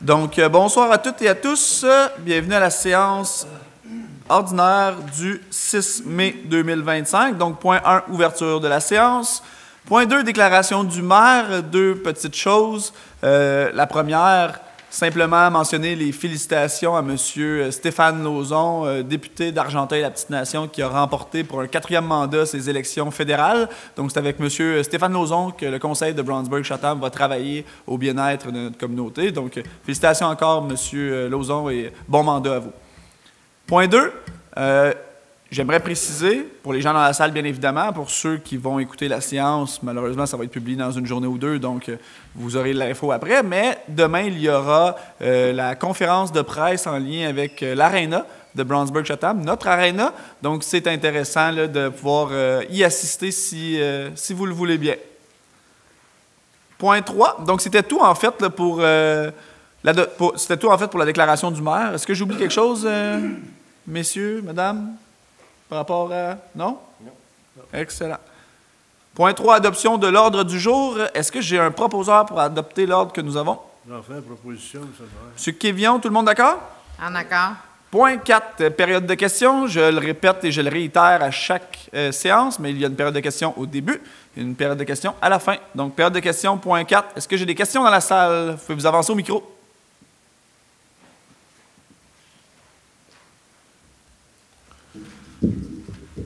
Donc, bonsoir à toutes et à tous. Bienvenue à la séance ordinaire du 6 mai 2025. Donc, point 1, ouverture de la séance. Point 2, déclaration du maire. Deux petites choses. La première, simplement mentionner les félicitations à M. Stéphane Lauzon, député d'Argenteuil-la-Petite-Nation, qui a remporté pour un 4e mandat ses élections fédérales. Donc, c'est avec M. Stéphane Lauzon que le conseil de Brownsburg-Chatham va travailler au bien-être de notre communauté. Donc, félicitations encore, M. Lauzon, et bon mandat à vous. Point 2, j'aimerais préciser, pour les gens dans la salle, bien évidemment, pour ceux qui vont écouter la séance, malheureusement, ça va être publié dans une journée ou deux, donc vous aurez l'info après, mais demain, il y aura la conférence de presse en lien avec l'Arena de Brownsburg-Chatham, notre Arena, donc c'est intéressant là, de pouvoir y assister si vous le voulez bien. Point 3, donc c'était tout en fait là, pour la déclaration du maire. Est-ce que j'oublie quelque chose, messieurs, madame? Par rapport à... Non? Non. Excellent. Point 3, adoption de l'ordre du jour. Est-ce que j'ai un proposeur pour adopter l'ordre que nous avons? J'en fais une proposition, M. M. Kévillon, tout le monde d'accord? En accord. Point 4, période de questions. Je le répète et je le réitère à chaque séance, mais il y a une période de questions au début et une période de questions à la fin. Donc, période de questions, point 4. Est-ce que j'ai des questions dans la salle? Vous pouvez vous avancer au micro.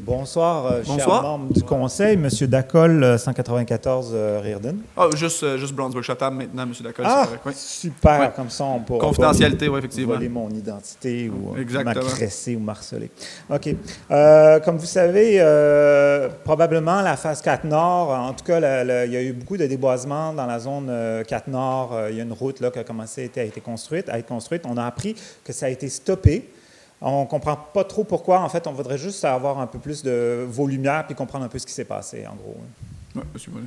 Bonsoir, chers membres du conseil. M. Dacol, 194 Reardon. Ah, juste Brownsburg-Chatham maintenant, M. Dacol. Ah, oui. super, ouais. Comme ça on peut confidentialité, oui, effectivement. Voler mon identité ou Exactement. m'agresser ou m'harceler. OK. Comme vous savez, probablement la phase 4 Nord, en tout cas, il y a eu beaucoup de déboisement dans la zone 4 Nord. Il y a une route là, qui a commencé à être construite. On a appris que ça a été stoppé. On ne comprend pas trop pourquoi. En fait, on voudrait juste avoir un peu plus de vos lumières puis comprendre un peu ce qui s'est passé, en gros. Oui, M. Moulin.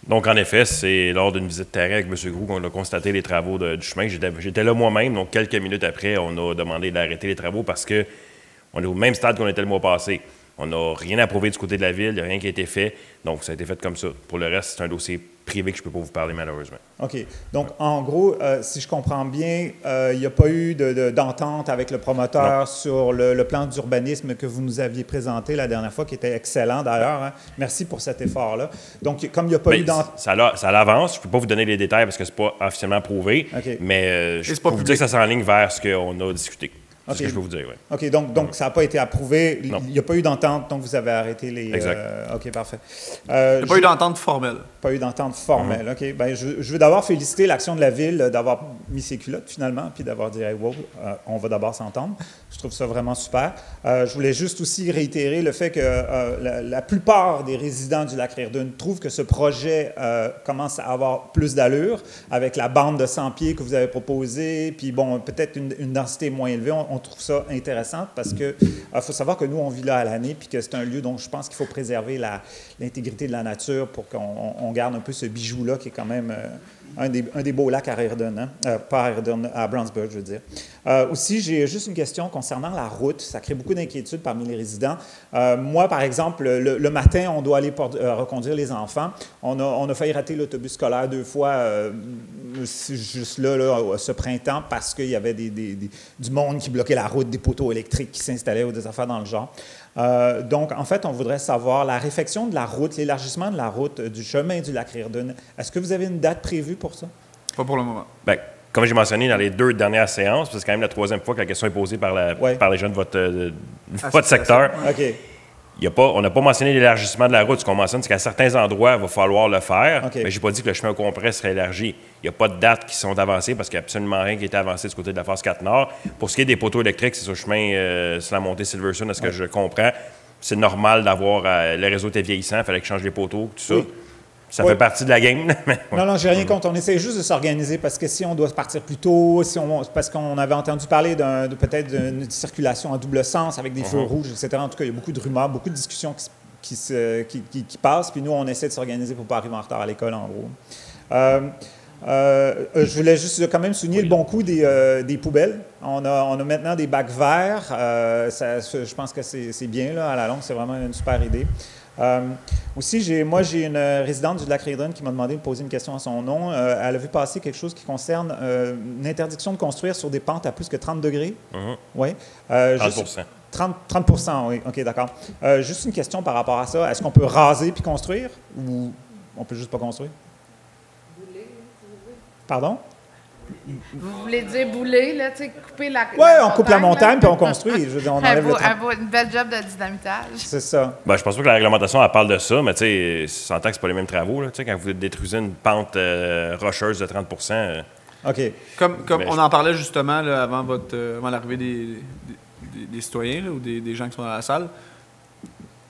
Donc, en effet, c'est lors d'une visite terrain avec M. Groux qu'on a constaté les travaux du chemin. J'étais là moi-même, donc quelques minutes après, on a demandé d'arrêter les travaux parce qu'on est au même stade qu'on était le mois passé. On n'a rien approuvé du côté de la ville, il n'y a rien qui a été fait. Donc, ça a été fait comme ça. Pour le reste, c'est un dossier privé que je ne peux pas vous parler, malheureusement. OK. Donc, en gros, si je comprends bien, il n'y a pas eu d'entente avec le promoteur sur le plan d'urbanisme que vous nous aviez présenté la dernière fois, qui était excellent d'ailleurs. Hein? Merci pour cet effort-là. Donc, comme il n'y a pas eu d'entente... Ça l'avance. Je ne peux pas vous donner les détails parce que ce n'est pas officiellement prouvé. Okay. Mais je peux vous dire que ça s'enligne vers ce qu'on a discuté. C'est ce que je peux vous dire, oui. OK, donc ça n'a pas été approuvé. Il n'y a pas eu d'entente, donc vous avez arrêté les... Exact. OK, parfait. Il n'y a pas eu d'entente formelle. Pas eu d'entente formelle, OK. Bien, je veux d'abord féliciter l'action de la Ville d'avoir mis ses culottes, finalement, puis d'avoir dit hey, « wow, on va d'abord s'entendre ». Je trouve ça vraiment super. Je voulais juste aussi réitérer le fait que la plupart des résidents du Lac-Reardon trouvent que ce projet commence à avoir plus d'allure avec la bande de 100 pieds que vous avez proposée, puis bon, peut-être une densité moins élevée. On trouve ça intéressant parce que faut savoir que nous, on vit là à l'année puis que c'est un lieu dont je pense qu'il faut préserver l'intégrité de la nature pour qu'on garde un peu ce bijou-là qui est quand même un des beaux lacs à Reardon, hein? Pas à Reardon, à Brownsburg, je veux dire. Aussi, j'ai juste une question concernant la route. Ça crée beaucoup d'inquiétudes parmi les résidents. Moi, par exemple, le matin, on doit aller reconduire les enfants. On a failli rater l'autobus scolaire 2 fois juste là, ce printemps parce qu'il y avait du monde qui bloquait la route, des poteaux électriques qui s'installaient ou des affaires dans le genre. Donc, en fait, on voudrait savoir la réfection de la route, l'élargissement de la route du chemin du Lac-Reardon. Est-ce que vous avez une date prévue pour ça? Pas pour le moment. Bien, comme j'ai mentionné dans les 2 dernières séances, c'est quand même la 3e fois que la question est posée par les gens de votre secteur. OK. On n'a pas mentionné l'élargissement de la route. Ce qu'on mentionne, c'est qu'à certains endroits, il va falloir le faire. Okay. Mais je n'ai pas dit que le chemin au complet serait élargi. Il n'y a pas de dates qui sont avancées parce qu'il n'y a absolument rien qui a été avancé du côté de la phase 4 Nord. Pour ce qui est des poteaux électriques, c'est sur le chemin sur la montée Silverson, est-ce que je comprends? C'est normal d'avoir... le réseau était vieillissant, il fallait que je change les poteaux, tout ça. Oui. Ça fait partie de la game. Non, j'ai rien contre. On essaie juste de s'organiser parce que si on doit partir plus tôt, parce qu'on avait entendu parler peut-être d'une circulation à double sens avec des feux rouges, etc. En tout cas, il y a beaucoup de rumeurs, beaucoup de discussions qui passent. Puis nous, on essaie de s'organiser pour ne pas arriver en retard à l'école, en gros. Je voulais juste quand même souligner le bon coup des poubelles. On a maintenant des bacs verts. Je pense que c'est bien, là, à la longue. C'est vraiment une super idée. Aussi, j'ai une résidente du Lac-Redon qui m'a demandé de poser une question à son nom. Elle a vu passer quelque chose qui concerne une interdiction de construire sur des pentes à plus que 30 degrés. Oui. 30 30 oui. OK, d'accord. Juste une question par rapport à ça. Est-ce qu'on peut raser puis construire ou on peut juste pas construire? Bouler, Pardon? vous voulez dire bouler, là, tu sais, couper la Oui, on coupe la montagne puis on construit. Je veux dire, on enlève une belle job de dynamitage. C'est ça. Ben, je pense pas que la réglementation elle parle de ça, mais tu sais, s'entend que c'est pas les mêmes travaux. Là, quand vous détruisez une pente rocheuse de 30 OK. Comme on en parlait justement là, avant l'arrivée des citoyens là, ou des gens qui sont dans la salle,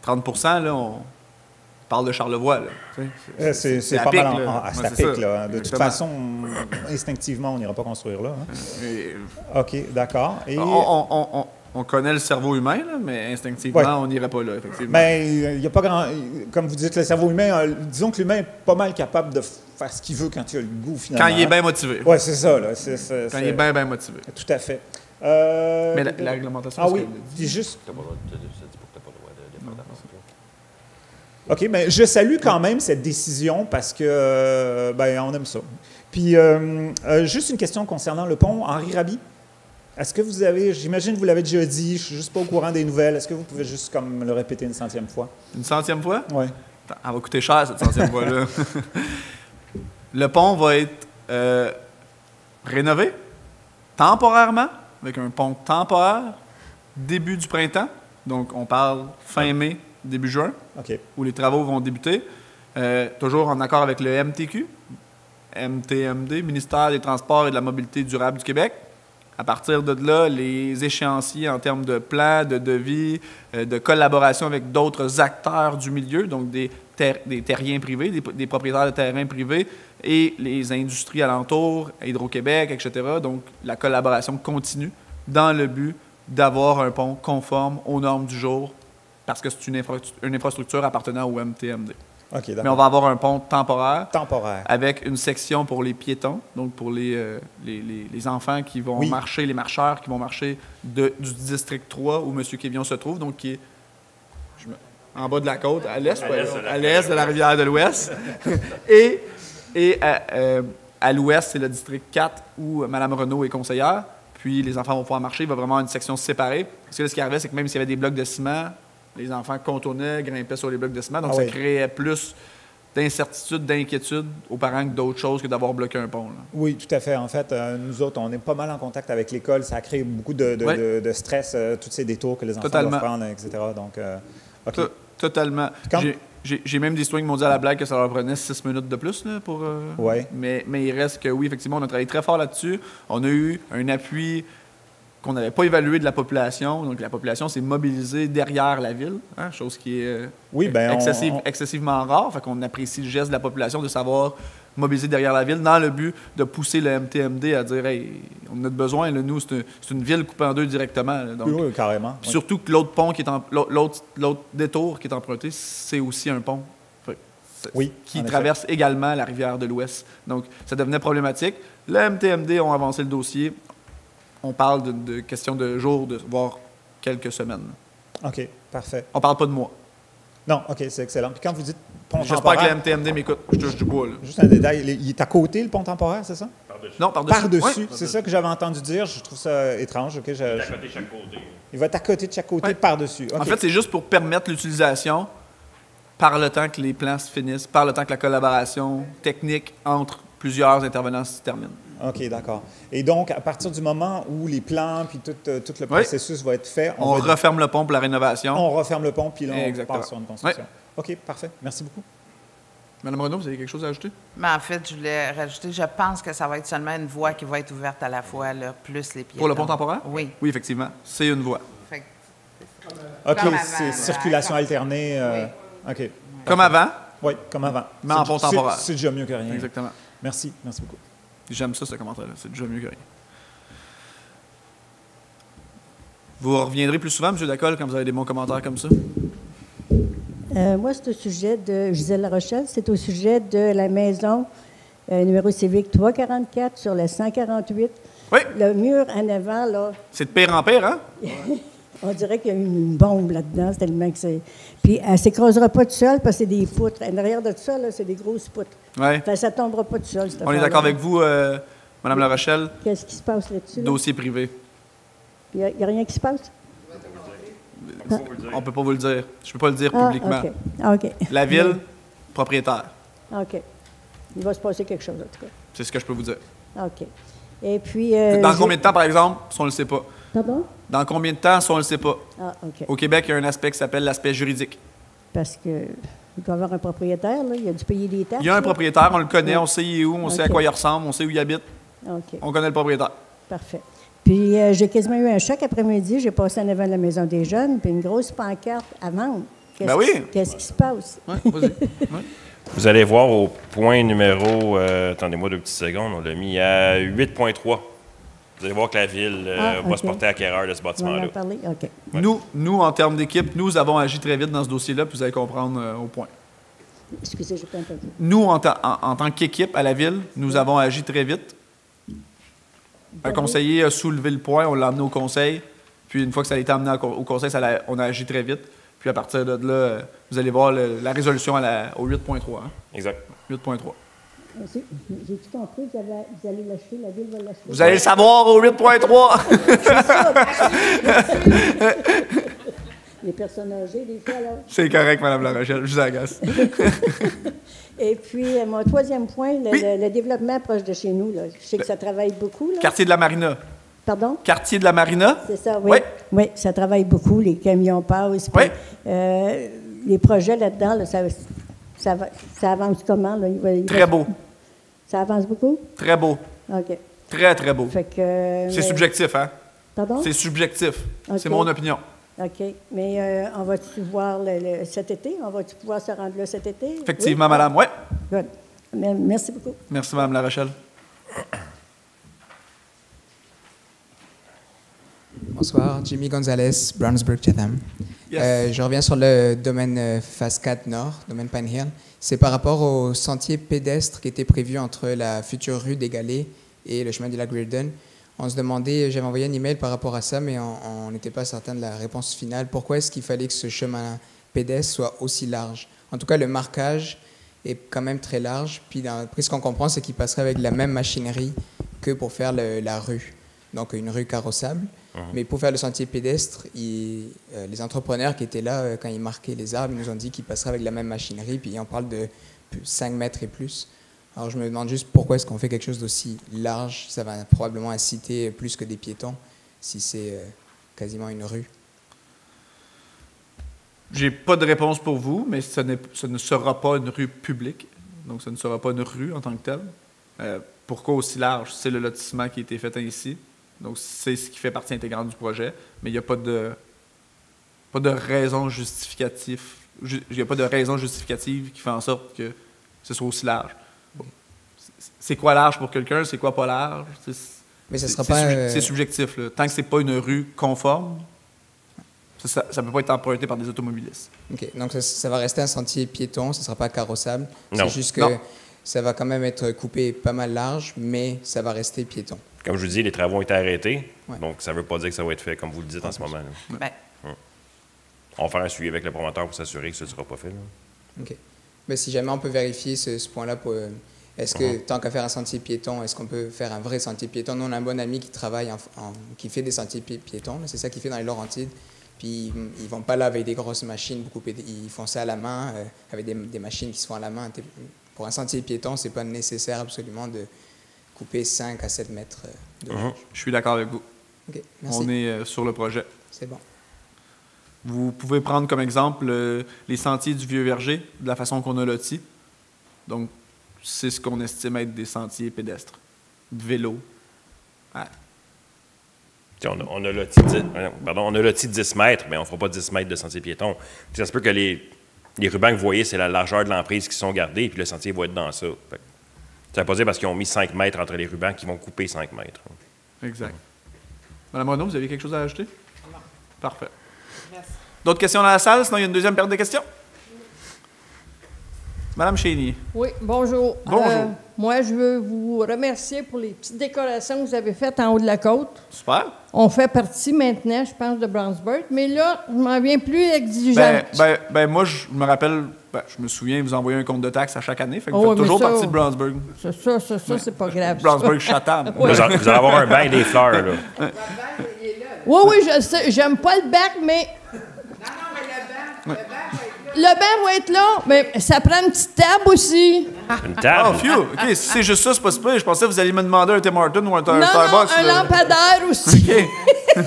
30 là, on parle de Charlevoix. Là, c'est à pas pic, mal là. à Ouais, pic, c'est ça. là. De toute Exactement. façon, instinctivement, on n'ira pas construire là. Hein. Et OK, d'accord. Et... on connaît le cerveau humain, là, mais instinctivement, Ouais. on n'irait pas là, effectivement. Mais il n'y a pas grand... Comme vous dites, le cerveau humain, disons que l'humain est pas mal capable de faire ce qu'il veut quand il a le goût, finalement. Quand il est bien motivé. Oui, c'est ça. Là. Quand il est bien, bien motivé. Tout à fait. Mais la réglementation, Ah c'est oui, ce qu'elle dit. puis juste... Ça dit pas que t'as pas le droit de faire d'avance. OK, mais je salue quand même cette décision parce que, on aime ça. Puis, juste une question concernant le pont Henri Raby. Est-ce que vous avez, j'imagine que vous l'avez déjà dit, je suis juste pas au courant des nouvelles. Est-ce que vous pouvez juste comme le répéter une 100e fois? Une 100e fois? Oui. Elle va coûter cher, cette 100e fois-là. Le pont va être rénové temporairement, avec un pont temporaire, début du printemps. Donc, on parle fin mai, début juin, OK. où les travaux vont débuter. Toujours en accord avec le MTQ, MTMD, Ministère des Transports et de la Mobilité durable du Québec. À partir de là, les échéanciers en termes de plans, de devis, de collaboration avec d'autres acteurs du milieu, donc des terriens privés, des propriétaires de terrains privés et les industries alentours, Hydro-Québec, etc. Donc, la collaboration continue dans le but d'avoir un pont conforme aux normes du jour parce que c'est une infrastructure appartenant au MTMD. OK, d'accord. Mais on va avoir un pont temporaire Temporaire. avec une section pour les piétons, donc pour les enfants qui vont Oui. marcher, les marcheurs qui vont marcher du district 3 où M. Quévillon se trouve, donc qui est en bas de la côte, à l'est, à l'est de la rivière de l'Ouest. et à l'ouest, c'est le district 4 où Mme Renaud est conseillère. Puis les enfants vont pouvoir marcher, il va vraiment avoir une section séparée. Parce que là, ce qui arrivait, c'est que même s'il y avait des blocs de ciment, les enfants contournaient, grimpaient sur les blocs de ciment. Donc, ça créait plus d'incertitude, d'inquiétude aux parents que d'autres choses que d'avoir bloqué un pont. Là. Oui, tout à fait. En fait, nous autres, on est pas mal en contact avec l'école. Ça crée beaucoup de stress, tous ces détours que les enfants doivent prendre, etc. Donc, OK. Totalement. J'ai même des citoyens qui m'ont dit à la blague que ça leur prenait 6 minutes de plus là, pour. Ouais. Mais il reste que oui, effectivement, on a travaillé très fort là-dessus. On a eu un appui qu'on n'avait pas évalué de la population. Donc, la population s'est mobilisée derrière la ville, hein, chose qui est excessivement rare. Fait qu'on apprécie le geste de la population de savoir mobiliser derrière la ville dans le but de pousser le MTMD à dire « Hey, on a besoin, là, nous, c'est une ville coupée en deux directement. » Donc, oui, carrément. Oui. surtout que l'autre pont, l'autre détour qui est emprunté, c'est aussi un pont qui traverse également la rivière de l'Ouest. Donc, ça devenait problématique. Le MTMD ont avancé le dossier. On parle de question de jours, voire quelques semaines. OK, parfait. On parle pas de mois. Non, OK, c'est excellent. Puis quand vous dites pont J'espère temporaire... que le MTMD m'écoute. Je touche du bois, là. Juste un détail, il est à côté, le pont temporaire, c'est ça? Par-dessus. Non, par-dessus. Par-dessus. Ouais. C'est ça que j'avais entendu dire. Je trouve ça étrange. OK, À côté de chaque côté. Il va être à côté de chaque côté, Ouais. par-dessus. OK. En fait, c'est juste pour permettre l'utilisation par le temps que les plans se finissent, par le temps que la collaboration technique entre plusieurs intervenants se termine. OK, d'accord. Et donc, à partir du moment où les plans puis tout le processus va être fait, On referme le pont pour la rénovation. on referme le pont puis là, on Exactement. part sur une construction. OK, parfait. Merci beaucoup. Madame Renaud, vous avez quelque chose à ajouter? Mais en fait, je voulais rajouter, je pense que ça va être seulement une voie qui va être ouverte à la fois, là, plus les piétons. Pour le pont temporaire? Oui. Oui, effectivement. C'est une voie. Fait que OK, Comme avant, c'est là, circulation comme- alternée. OK. Comme avant, Oui, comme avant. Mais en pont temporaire. C'est déjà mieux que rien. exactement. Merci beaucoup. J'aime ça, ce commentaire-là. C'est déjà mieux que rien. Vous reviendrez plus souvent, M. Dacolle, quand vous avez des bons commentaires comme ça? Moi, c'est au sujet de Gisèle Larochelle. C'est au sujet de la maison numéro civique 344 sur le 148. Oui. Le mur en avant, là, C'est de pire en pire, hein? On dirait qu'il y a une bombe là-dedans, c'est tellement que c'est... Puis elle ne s'écrasera pas toute seule parce que c'est des poutres. En arrière de tout ça, là, c'est des grosses poutres. Ouais. Fait que ça ne tombera pas toute seule, cette On est affaire-là. d'accord avec vous, Mme La Rochelle? Qu'est-ce qui se passe là-dessus? Là? Dossier privé. Il n'y a rien qui se passe? On ne peut pas vous le dire. Je ne peux pas le dire Ah, publiquement. OK. Ah, OK. La ville, propriétaire. OK. Il va se passer quelque chose, en tout cas. C'est ce que je peux vous dire. OK. Et puis... Dans combien de temps, par exemple, si on ne le sait pas? Pardon? Dans combien de temps, si on ne le sait pas? Ah, OK. Au Québec, il y a un aspect qui s'appelle l'aspect juridique. Parce que il doit y avoir un propriétaire, là. Il a dû payer des taxes. Il y a un là. propriétaire, on le connaît, Ouais. on sait il est où, on sait à OK. quoi il ressemble, on sait où il habite. OK. On connaît le propriétaire. Parfait. Puis j'ai quasiment eu un choc après-midi. J'ai passé en avant de la Maison des Jeunes, puis une grosse pancarte à vendre. Ben oui. Qu'est-ce qui se passe? Ouais, vas-y. Ouais. Vous allez voir au point numéro, attendez-moi 2 petites secondes, on l'a mis à 8.3. Vous allez voir que la ville va OK. se porter acquéreur de ce On va bâtiment-là. en parler? OK. Ouais. Nous, en termes d'équipe, nous avons agi très vite dans ce dossier-là, puis vous allez comprendre au point. Excusez, je pas entendu. Nous, en tant qu'équipe à la ville, nous avons agi très vite. Un conseiller a soulevé le point, on l'a amené au conseil. Puis une fois que ça a été amené au conseil, on a agi très vite. Puis à partir de là, vous allez voir la résolution au 8.3. Hein? Exact. 8.3. J'ai-tu compris? Vous allez l'acheter, la ville va l'acheter? Vous allez le savoir au 8.3. Les personnes âgées, des fois, là. C'est correct, Mme La Rochelle, je vous agace. Et puis, mon troisième point, Oui. le développement proche de chez nous, là. Je sais que ça travaille beaucoup, là. Quartier de la Marina. Pardon? Quartier de la Marina. C'est ça, oui. Oui. Oui, ça travaille beaucoup. Les camions passent. Puis, les projets là-dedans, là, ça avance comment? Là? Très beau. Ça avance beaucoup? Très beau. OK. Très, très beau. Fait que, C'est subjectif, hein? Pardon? C'est subjectif. Ok. C'est mon opinion. OK. Mais on va-tu voir cet été? On va-tu pouvoir se rendre là cet été? Effectivement, Oui? madame. Oui. Good. Merci beaucoup. Merci, Mme La Rochelle. Bonsoir, Jimmy Gonzalez, Brownsburg, Chatham. Yes. Je reviens sur le domaine phase 4 Nord, domaine Pine Hill. C'est par rapport au sentier pédestre qui était prévu entre la future rue des Galets et le chemin du lac Reardon. On se demandait, j'avais envoyé un email par rapport à ça, mais on n'était pas certain de la réponse finale. Pourquoi est-ce qu'il fallait que ce chemin pédestre soit aussi large? En tout cas, le marquage est quand même très large. Puis, ce qu'on comprend, c'est qu'il passerait avec la même machinerie que pour faire la rue. Donc, une rue carrossable. Mais pour faire le sentier pédestre, les entrepreneurs qui étaient là, quand ils marquaient les arbres, ils nous ont dit qu'ils passeraient avec la même machinerie. Puis, on parle de 5 mètres et plus. Alors, je me demande juste pourquoi est-ce qu'on fait quelque chose d'aussi large. Ça va probablement inciter plus que des piétons, si c'est quasiment une rue. J'ai pas de réponse pour vous, mais ce ne sera pas une rue publique. Donc, ce ne sera pas une rue en tant que telle. Pourquoi aussi large? C'est le lotissement qui a été fait ainsi. Donc, c'est ce qui fait partie intégrante du projet. Mais il n'y a pas de raison justificative. Il n'y a pas de raison justificative qui fait en sorte que ce soit aussi large. Bon. C'est quoi large pour quelqu'un? C'est quoi pas large? Mais ça sera pas... C'est subjectif. Là. Tant que c'est pas une rue conforme, ça ne peut pas être emprunté par des automobilistes. OK. Donc, ça va rester un sentier piéton, ça ne sera pas carrossable. Non. C'est juste que Non. ça va quand même être coupé pas mal large, mais ça va rester piéton. Comme je vous dis, les travaux ont été arrêtés. Ouais. Donc, ça ne veut pas dire que ça va être fait comme vous le dites en ce moment. Là. Ben, On va faire un suivi avec le promoteur pour s'assurer que ce ne sera pas fait. Là. OK. Mais si jamais on peut vérifier ce point-là, est-ce que, tant qu'à faire un sentier piéton, est-ce qu'on peut faire un vrai sentier piéton? Nous, on a un bon ami qui travaille, qui fait des sentiers piétons. C'est ça qu'il fait dans les Laurentides. Puis, ils ne vont pas là avec des grosses machines. Ils font ça à la main, avec des machines qui se font à la main. Pour un sentier piéton, ce n'est pas nécessaire absolument de couper 5 à 7 mètres de large. Je suis d'accord avec vous. OK, merci. On est sur le projet. C'est bon. Vous pouvez prendre comme exemple les sentiers du Vieux-Verger, de la façon qu'on a loti. Donc, c'est ce qu'on estime être des sentiers pédestres. Vélo. Ouais. On a loti 10 mètres, mais on ne fera pas 10 mètres de sentier piéton. Puis ça se peut que les rubans que vous voyez, c'est la largeur de l'emprise qui sont gardés, puis le sentier va être dans ça. Fait que ça ne veut pas dire parce qu'ils ont mis 5 mètres entre les rubans qu'ils vont couper 5 mètres. Exact. Madame Renaud, vous avez quelque chose à ajouter? Non. Parfait. merci. D'autres questions dans la salle? Sinon, il y a une deuxième période de questions. Madame Chénier. Oui, bonjour. Bonjour. moi, je veux vous remercier pour les petites décorations que vous avez faites en haut de la côte. Super. On fait partie maintenant, je pense, de Brownsburg, mais là, je m'en viens plus exigeante. Moi, je me rappelle, je me souviens, vous envoyez un compte de taxes à chaque année, fait que vous Oh, faites mais toujours ça, partie de Brownsburg. Ça, c'est pas grave. Brownsburg-Chatham. Vous allez avoir un bain et des fleurs, là. Oui, je sais. J'aime pas le bac, mais. Le banc va être là, mais ça prend une petite table aussi. Une table. Oh, phew! OK, si c'est juste ça, c'est pas super. Je pensais que vous alliez me demander un Tim Hortons ou un Non, Starbucks. un lampadaire aussi. OK.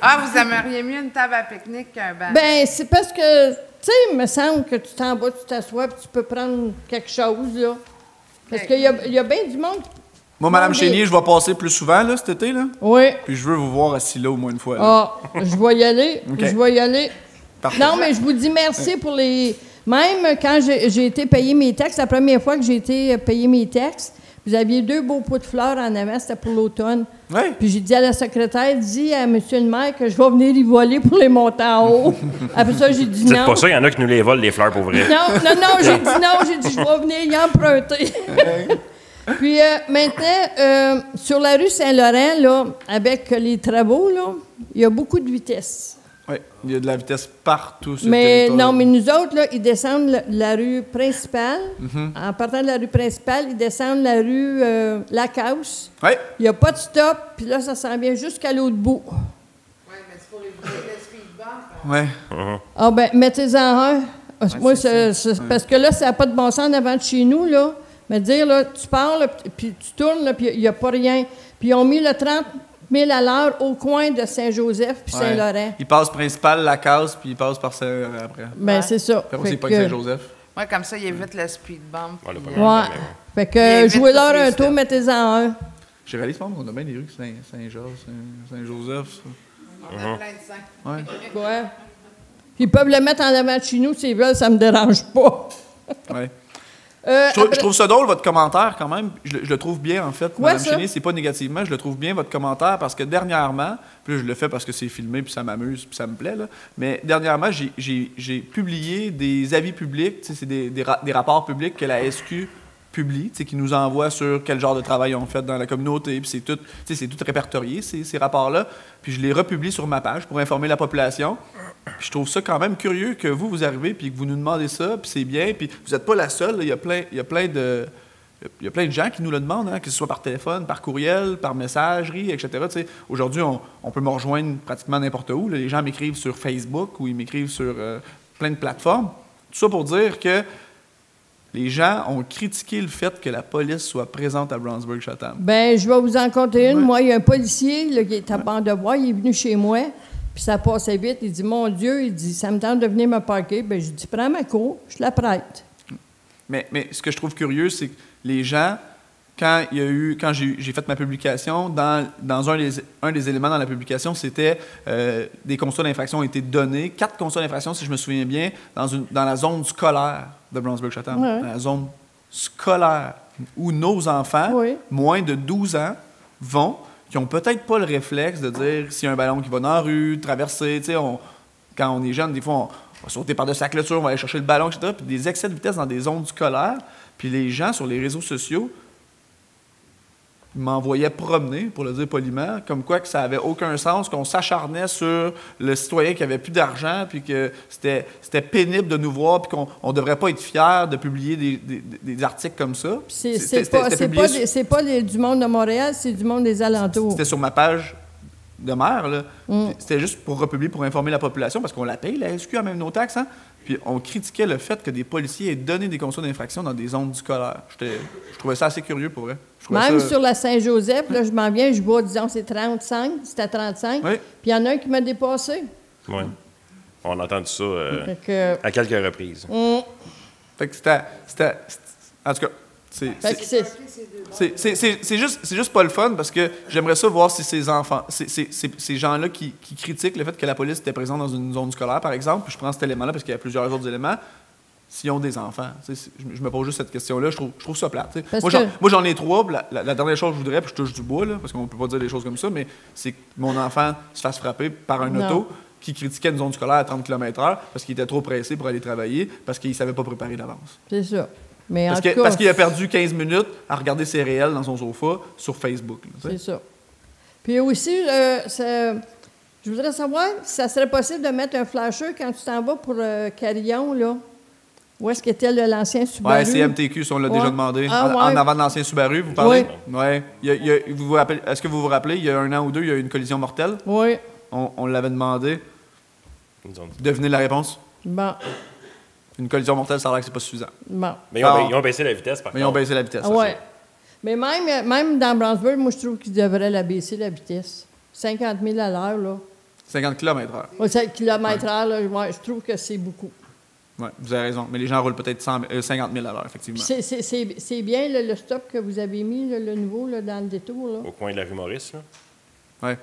Vous aimeriez mieux une table à pique-nique qu'un banc? Ben, c'est parce que, tu sais, il me semble que tu t'en vas, tu t'assois, puis tu peux prendre quelque chose, là. Parce qu'il y a bien du monde. Moi, Mme Bon, Chénier, je vais passer plus souvent, là, cet été, là. Oui. Puis je veux vous voir assis là au moins une fois. Là. Ah, je vais y aller. OK. Je vais y aller. Parfait. Non, mais je vous dis merci pour les. Même quand j'ai été payer mes taxes, la première fois que j'ai été payer mes taxes, vous aviez 2 beaux pots de fleurs en avant, c'était pour l'automne. Oui. Puis j'ai dit à la secrétaire, dis à M. le maire que je vais venir y voler pour les monter en haut. Après ça, j'ai dit Dites non. pas ça, il y en a qui nous les volent, les fleurs, pour vrai. Non, j'ai dit non. J'ai dit, je vais venir y emprunter. Puis maintenant, sur la rue Saint-Laurent, là, avec les travaux, là, il y a beaucoup de vitesse. Oui, il y a de la vitesse partout sur Mais le territoire. non, mais nous autres, là, ils descendent la rue principale. Mhm. En partant de la rue principale, ils descendent la rue Lacasse. Oui. Il n'y a pas de stop, puis là, ça s'en vient jusqu'à l'autre bout. Oui, mais c'est pour éviter le speed bump. Oui. Ah ben, mettez-en un. Moi, parce que là, ça n'a pas de bon sens en avant de chez nous, là. Mais dire, là, tu pars, là, puis tu tournes, là, puis il n'y a pas rien. Puis ils ont mis le 30 000 à l'heure au coin de Saint-Joseph puis Saint-Laurent. Il passe principal, la case, puis il passe par Saint-Laurent après. Ben, c'est ça. Fait aussi Fait pas que- Saint-Joseph. Oui, comme ça, il évite le speed bump. Voilà, puis, pas Ouais. Fait que Il jouez-leur évite tous les un tour, steps. mettez-en un. J'ai réalisé qu'on a bien des rues Saint-Georges, Saint-Joseph. Ça. On a plein de seins. Ouais. Ouais. Puis ils peuvent le mettre en avant de chez nous s'ils veulent, ça me dérange pas. Ouais. Après- Je trouve ça drôle, votre commentaire, quand même. Je le trouve bien, en fait. Quoi, Mme ça? Chénier, c'est pas négativement. Je le trouve bien, votre commentaire, parce que dernièrement, puis là, je le fais parce que c'est filmé, puis ça m'amuse, puis ça me plaît, là. Mais dernièrement, j'ai publié des avis publics, tu sais, c'est des rapports publics que la SQ publie, tu sais, qui nous envoie sur quel genre de travail on fait dans la communauté, puis c'est tout, tu sais, c'est tout répertorié, ces rapports-là. Puis je les republie sur ma page pour informer la population. Puis je trouve ça quand même curieux que vous arrivez puis que vous nous demandez ça, puis c'est bien, puis vous n'êtes pas la seule, là. Il y a plein de gens qui nous le demandent, hein, que ce soit par téléphone, par courriel, par messagerie, etc. Tu sais, aujourd'hui, on peut me rejoindre pratiquement n'importe où. Là. Les gens m'écrivent sur Facebook ou ils m'écrivent sur plein de plateformes. Tout ça pour dire que les gens ont critiqué le fait que la police soit présente à Brownsburg-Chatham. Ben, je vais vous en compter une. Ouais. Moi, il y a un policier là, qui est à Bandevoie, il est venu chez moi, puis ça passait vite. Il dit, mon Dieu, il dit, ça me tente de venir me parquer. Ben, je dis, prends ma cour, je la prête. Mais ce que je trouve curieux, c'est que les gens, quand j'ai fait ma publication, dans un des éléments dans la publication, c'était des constats d'infraction ont été donnés, 4 constats d'infraction, si je me souviens bien, dans la zone scolaire de Brownsburg-Chatham. Ouais. Dans la zone scolaire, où nos enfants, Oui. moins de 12 ans, vont, qui n'ont peut-être pas le réflexe de dire s'il y a un ballon qui va dans la rue, traverser, tu sais, quand on est jeune, des fois, on va sauter par-dessus la clôture, on va aller chercher le ballon, etc. Puis des excès de vitesse dans des zones scolaires. Puis les gens sur les réseaux sociaux m'envoyaient promener, pour le dire poliment, comme quoi que ça avait aucun sens, qu'on s'acharnait sur le citoyen qui avait plus d'argent, puis que c'était pénible de nous voir, puis qu'on ne devrait pas être fiers de publier des articles comme ça. C'est pas du monde de Montréal, c'est du monde des alentours. C'était sur ma page de maire, là. C'était juste pour republier, pour informer la population, parce qu'on la paye, la SQ, à même nos taxes, hein? Puis on critiquait le fait que des policiers aient donné des constats d'infraction dans des zones scolaires. Je trouvais ça assez curieux, pour vrai. Je trouvais Même ça- sur la Saint-Joseph, là, je m'en viens, je vois, disons, c'est 35, c'était 35. Oui. Puis il y en a un qui m'a dépassé. Oui. On a entendu ça Fait que, à quelques reprises. Fait que c'était... En tout cas, fait que c'est juste pas le fun, parce que j'aimerais ça voir si ces enfants, ces gens-là qui critiquent le fait que la police était présente dans une zone scolaire, par exemple, puis je prends cet élément-là parce qu'il y a plusieurs autres éléments, s'ils ont des enfants. Je me pose juste cette question-là, je trouve ça plate. Parce Moi, j'en ai 3, puis la dernière chose que je voudrais, puis je touche du bois, là, parce qu'on peut pas dire des choses comme ça, mais c'est que mon enfant se fasse frapper par un Non. auto qui critiquait une zone scolaire à 30 km/h parce qu'il était trop pressé pour aller travailler, parce qu'il savait pas préparer d'avance. c'est ça. Mais en Parce tout que- cas, parce qu'il a perdu 15 minutes à regarder ses réels dans son sofa sur Facebook. là, tu sais. c'est ça. Puis aussi, je voudrais savoir si ça serait possible de mettre un flasher quand tu t'en vas pour Carillon, là. Où est-ce qu'était l'ancien Subaru? Ouais, c'est MTQ, si on l'a Ouais. déjà demandé. Ah, en ouais. avant de l'ancien Subaru, vous parlez? Ouais. Est-ce que vous vous rappelez, il y a 1 an ou 2, il y a eu une collision mortelle. Oui. On l'avait demandé. Ils nous ont dit. Devinez la réponse. Bon. Une collision mortelle, ça a l'air que c'est pas suffisant. Bon. Mais ils ont baissé la vitesse, par Mais ils ont contre. baissé la vitesse. Ah, ouais. Mais même dans Brownsburg, moi, je trouve qu'ils devraient la baisser, la vitesse. 50 000 à l'heure, là. 50 km/h. Ouais, 5 km/h, là, ouais, je trouve que c'est beaucoup. Oui, vous avez raison. Mais les gens roulent peut-être 50 000 à l'heure, effectivement. C'est bien le stop que vous avez mis, là, le nouveau, là, dans le détour. Là. Au coin de la rue Maurice, là. Ouais.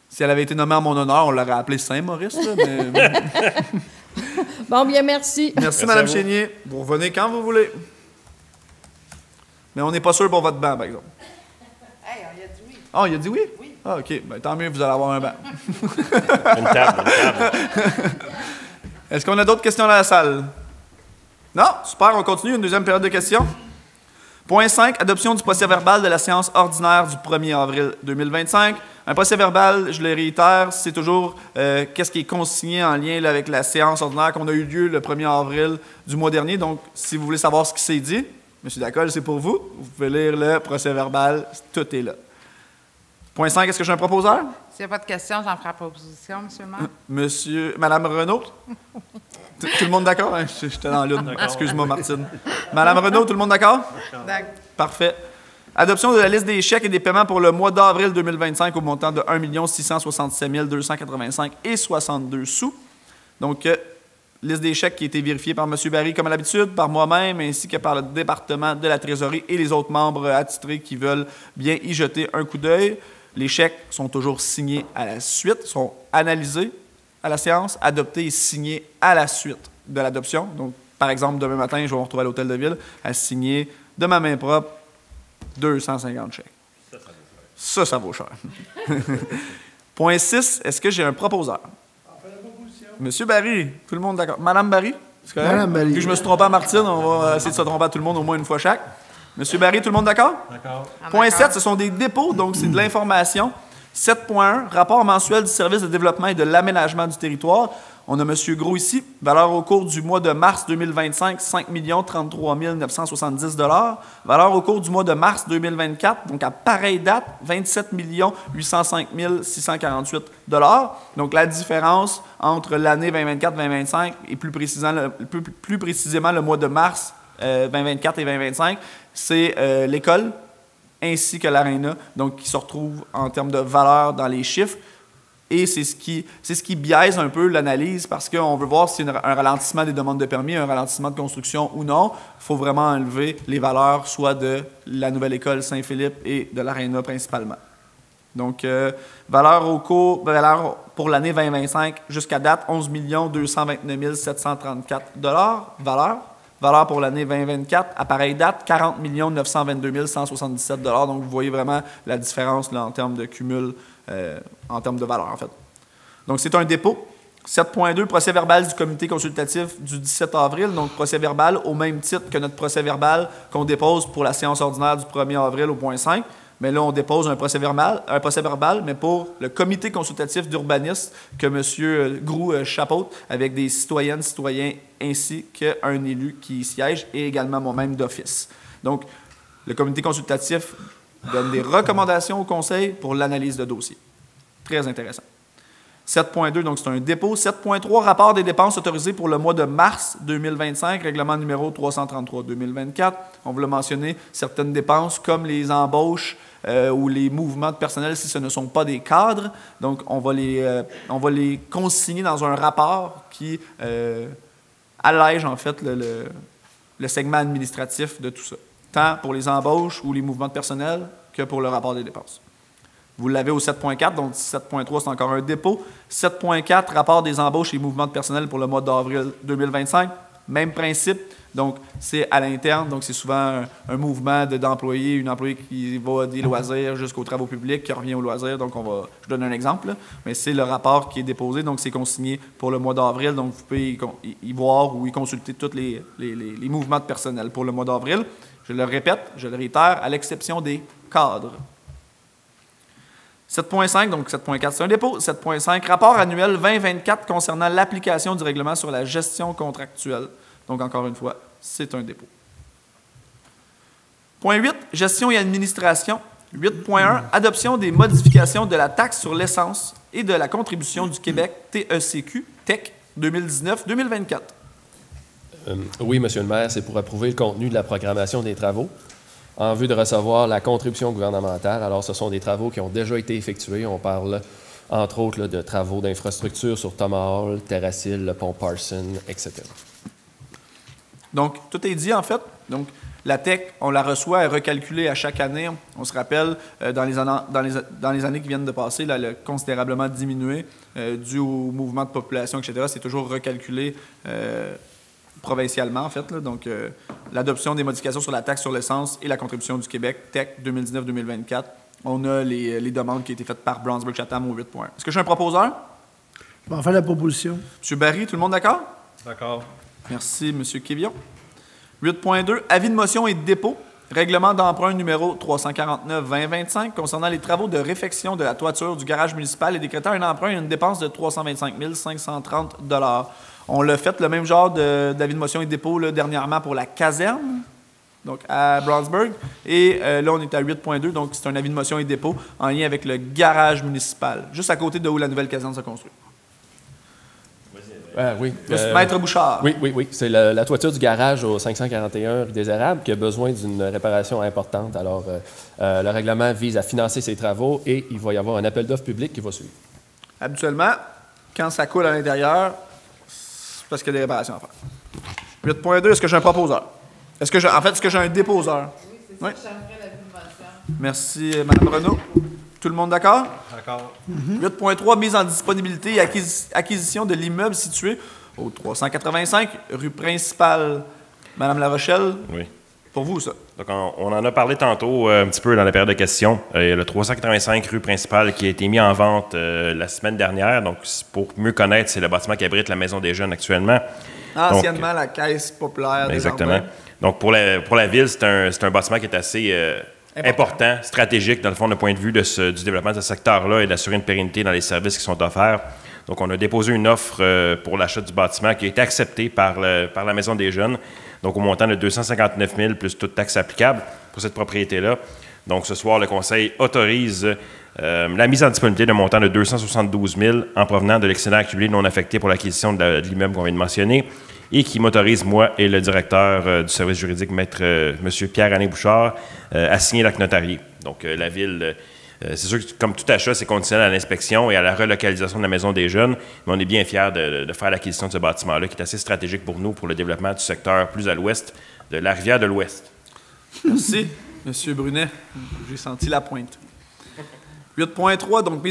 Si elle avait été nommée en mon honneur, on l'aurait appelée Saint-Maurice. Là, mais... Bon, bien, merci. Merci, Mme à vous. Chénier. Vous revenez quand vous voulez. Mais on n'est pas sûr pour votre banc, par exemple. Hey, il a dit oui. Ah, il a dit oui? Oui. Ah, OK. Ben, tant mieux, vous allez avoir un banc. Une table. Est-ce qu'on a d'autres questions dans la salle? Non? Super, on continue. Une deuxième période de questions. Point 5, adoption du procès-verbal de la séance ordinaire du 1er avril 2025. Un procès-verbal, je le réitère, c'est toujours qu'est-ce qui est consigné en lien là, avec la séance ordinaire qu'on a eu lieu le 1er avril du mois dernier. Donc, si vous voulez savoir ce qui s'est dit, M. Dacolle, c'est pour vous. Vous pouvez lire le procès-verbal, tout est là. Point 5, est-ce que j'ai un proposeur? S'il n'y a pas de questions, j'en ferai proposition, M. le maire. Madame Renaud? Tout le monde d'accord? Hein? J'étais dans l'une. Excuse-moi, Martine. Madame Renaud, tout le monde d'accord? D'accord. Parfait. Adoption de la liste des chèques et des paiements pour le mois d'avril 2025 au montant de 1 667 285 et 62 sous. Donc, liste des chèques qui a été vérifiée par M. Barry, comme à l'habitude, par moi-même, ainsi que par le département de la Trésorerie et les autres membres attitrés qui veulent bien y jeter un coup d'œil. Les chèques sont toujours signés à la suite, sont analysés à la séance, adoptés et signés à la suite de l'adoption. Donc, par exemple, demain matin, je vais me retrouver à l'hôtel de ville à signer de ma main propre 250 chèques. Ça vaut cher. Point 6, est-ce que j'ai un proposeur? Monsieur Barry, tout le monde d'accord. Madame Barry? C'est correct? Madame Barry. Puis je me suis trompé à Martine, on va essayer de se tromper à tout le monde au moins une fois chaque. Monsieur Barry, tout le monde d'accord? D'accord. Point 7, ce sont des dépôts, donc c'est de l'information. 7.1, rapport mensuel du service de développement et de l'aménagement du territoire. On a M. Gros ici. Valeur au cours du mois de mars 2025, 5 33 970 $. Valeur au cours du mois de mars 2024, donc à pareille date, 27 805 648 $. Donc la différence entre l'année 2024-2025 et plus précisément le mois de mars 2024 et 2025, c'est l'école ainsi que l'aréna, donc qui se retrouve en termes de valeur dans les chiffres. Et c'est ce qui biaise un peu l'analyse parce qu'on veut voir si c'est un ralentissement des demandes de permis, un ralentissement de construction ou non. Il faut vraiment enlever les valeurs soit de la nouvelle école Saint-Philippe et de l'aréna principalement. Donc, valeur pour l'année 2025 jusqu'à date, 11 229 734 $. Valeur pour l'année 2024, à pareille date, 40 922 177 $. Donc, vous voyez vraiment la différence là, en termes de cumul, en termes de valeur, en fait. Donc, c'est un dépôt. 7.2, procès-verbal du comité consultatif du 17 avril. Donc, procès-verbal au même titre que notre procès-verbal qu'on dépose pour la séance ordinaire du 1er avril au point 5. Mais là, on dépose un procès-verbal, mais pour le comité consultatif d'urbanisme que M. Groux chapeaute avec des citoyennes, citoyens, ainsi qu'un élu qui y siège et également moi-même d'office. Donc, le comité consultatif donne des recommandations au conseil pour l'analyse de dossier. Très intéressant. 7.2, donc c'est un dépôt. 7.3, rapport des dépenses autorisées pour le mois de mars 2025, règlement numéro 333-2024. On voulait mentionner certaines dépenses comme les embauches ou les mouvements de personnel si ce ne sont pas des cadres. Donc, on va les consigner dans un rapport qui allège en fait le segment administratif de tout ça, tant pour les embauches ou les mouvements de personnel que pour le rapport des dépenses. Vous l'avez au 7.4, donc 7.3, c'est encore un dépôt. 7.4, rapport des embauches et mouvements de personnel pour le mois d'avril 2025. Même principe, Donc, c'est à l'interne. Donc, c'est souvent un mouvement d'employés, une employée qui va des loisirs jusqu'aux travaux publics, qui revient aux loisirs. Donc, je donne un exemple, là, mais c'est le rapport qui est déposé. Donc, c'est consigné pour le mois d'avril. Donc, vous pouvez y voir ou y consulter tous les mouvements de personnel pour le mois d'avril. Je le répète, je le réitère, à l'exception des cadres. 7.5, donc 7.4, c'est un dépôt. 7.5, rapport annuel 2024 concernant l'application du règlement sur la gestion contractuelle. Donc, encore une fois, c'est un dépôt. Point 8, gestion et administration. 8.1, adoption des modifications de la taxe sur l'essence et de la contribution du Québec TECQ, TEC 2019-2024. Oui, Monsieur le maire, c'est pour approuver le contenu de la programmation des travaux en vue de recevoir la contribution gouvernementale. Alors, ce sont des travaux qui ont déjà été effectués. On parle, entre autres, là, de travaux d'infrastructure sur Thomas Hall, Terracille, le pont Parson, etc. Donc, tout est dit, en fait. Donc, la TEC, on la reçoit, elle est recalculée à chaque année. On se rappelle, dans les années qui viennent de passer, là, elle a considérablement diminué dû au mouvement de population, etc. C'est toujours recalculé provincialement, en fait. Là. Donc, l'adoption des modifications sur la taxe sur l'essence et la contribution du Québec, TEC 2019-2024. On a les demandes qui ont été faites par Brownsburg-Chatham au 8 points. Est-ce que j'ai un proposeur? On va faire la proposition. M. Barry, tout le monde d'accord? D'accord. Merci, M. Quévillon. 8.2, avis de motion et de dépôt. Règlement d'emprunt numéro 349-2025 concernant les travaux de réfection de la toiture du garage municipal et décrétant un emprunt et une dépense de 325 530 $. On l'a fait, le même genre d'avis de motion et de dépôt là, dernièrement pour la caserne, donc à Brownsburg. Et là, on est à 8.2, donc c'est un avis de motion et de dépôt en lien avec le garage municipal, juste à côté de où la nouvelle caserne se construit. Oui. Maître Bouchard. Oui. C'est la toiture du garage au 541 rue des Érables qui a besoin d'une réparation importante. Alors, le règlement vise à financer ces travaux et il va y avoir un appel d'offres public qui va suivre. Habituellement, quand ça coule à l'intérieur, c'est parce qu'il y a des réparations à faire. 8.2, est-ce que j'ai un proposeur? Est-ce que j'ai un déposeur? Oui, c'est ça. J'aimerais la motion. Merci, Mme Renaud. Tout le monde d'accord? D'accord. 8.3, mise en disponibilité et acquisition de l'immeuble situé au 385 rue principale. Madame La Rochelle? Oui. Pour vous, ça. Donc, on en a parlé tantôt un petit peu dans la période de questions. Le 385 rue principale qui a été mis en vente la semaine dernière. Donc, pour mieux connaître, c'est le bâtiment qui abrite la Maison des Jeunes actuellement. Anciennement, la Caisse populaire des exactement. emprunts. Donc, pour la ville, c'est un bâtiment qui est assez important, stratégique, dans le fond, d'un point de vue du développement de ce secteur-là et d'assurer une pérennité dans les services qui sont offerts. Donc, on a déposé une offre pour l'achat du bâtiment qui a été acceptée par la Maison des Jeunes, donc au montant de 259 000 plus toute taxe applicable pour cette propriété-là. Donc, ce soir, le Conseil autorise la mise en disponibilité d'un montant de 272 000 en provenant de l'excédent accumulé non affecté pour l'acquisition de l'immeuble qu'on vient de mentionner et qui m'autorise, moi et le directeur du service juridique, Maître M. Pierre-Alain Bouchard, à signer l'acte notarié. Donc, la Ville, c'est sûr que comme tout achat, c'est conditionnel à l'inspection et à la relocalisation de la Maison des Jeunes, mais on est bien fiers de faire l'acquisition de ce bâtiment-là qui est assez stratégique pour nous, pour le développement du secteur plus à l'ouest de la rivière de l'Ouest. Merci, M. Brunet. J'ai senti la pointe. 8.3, donc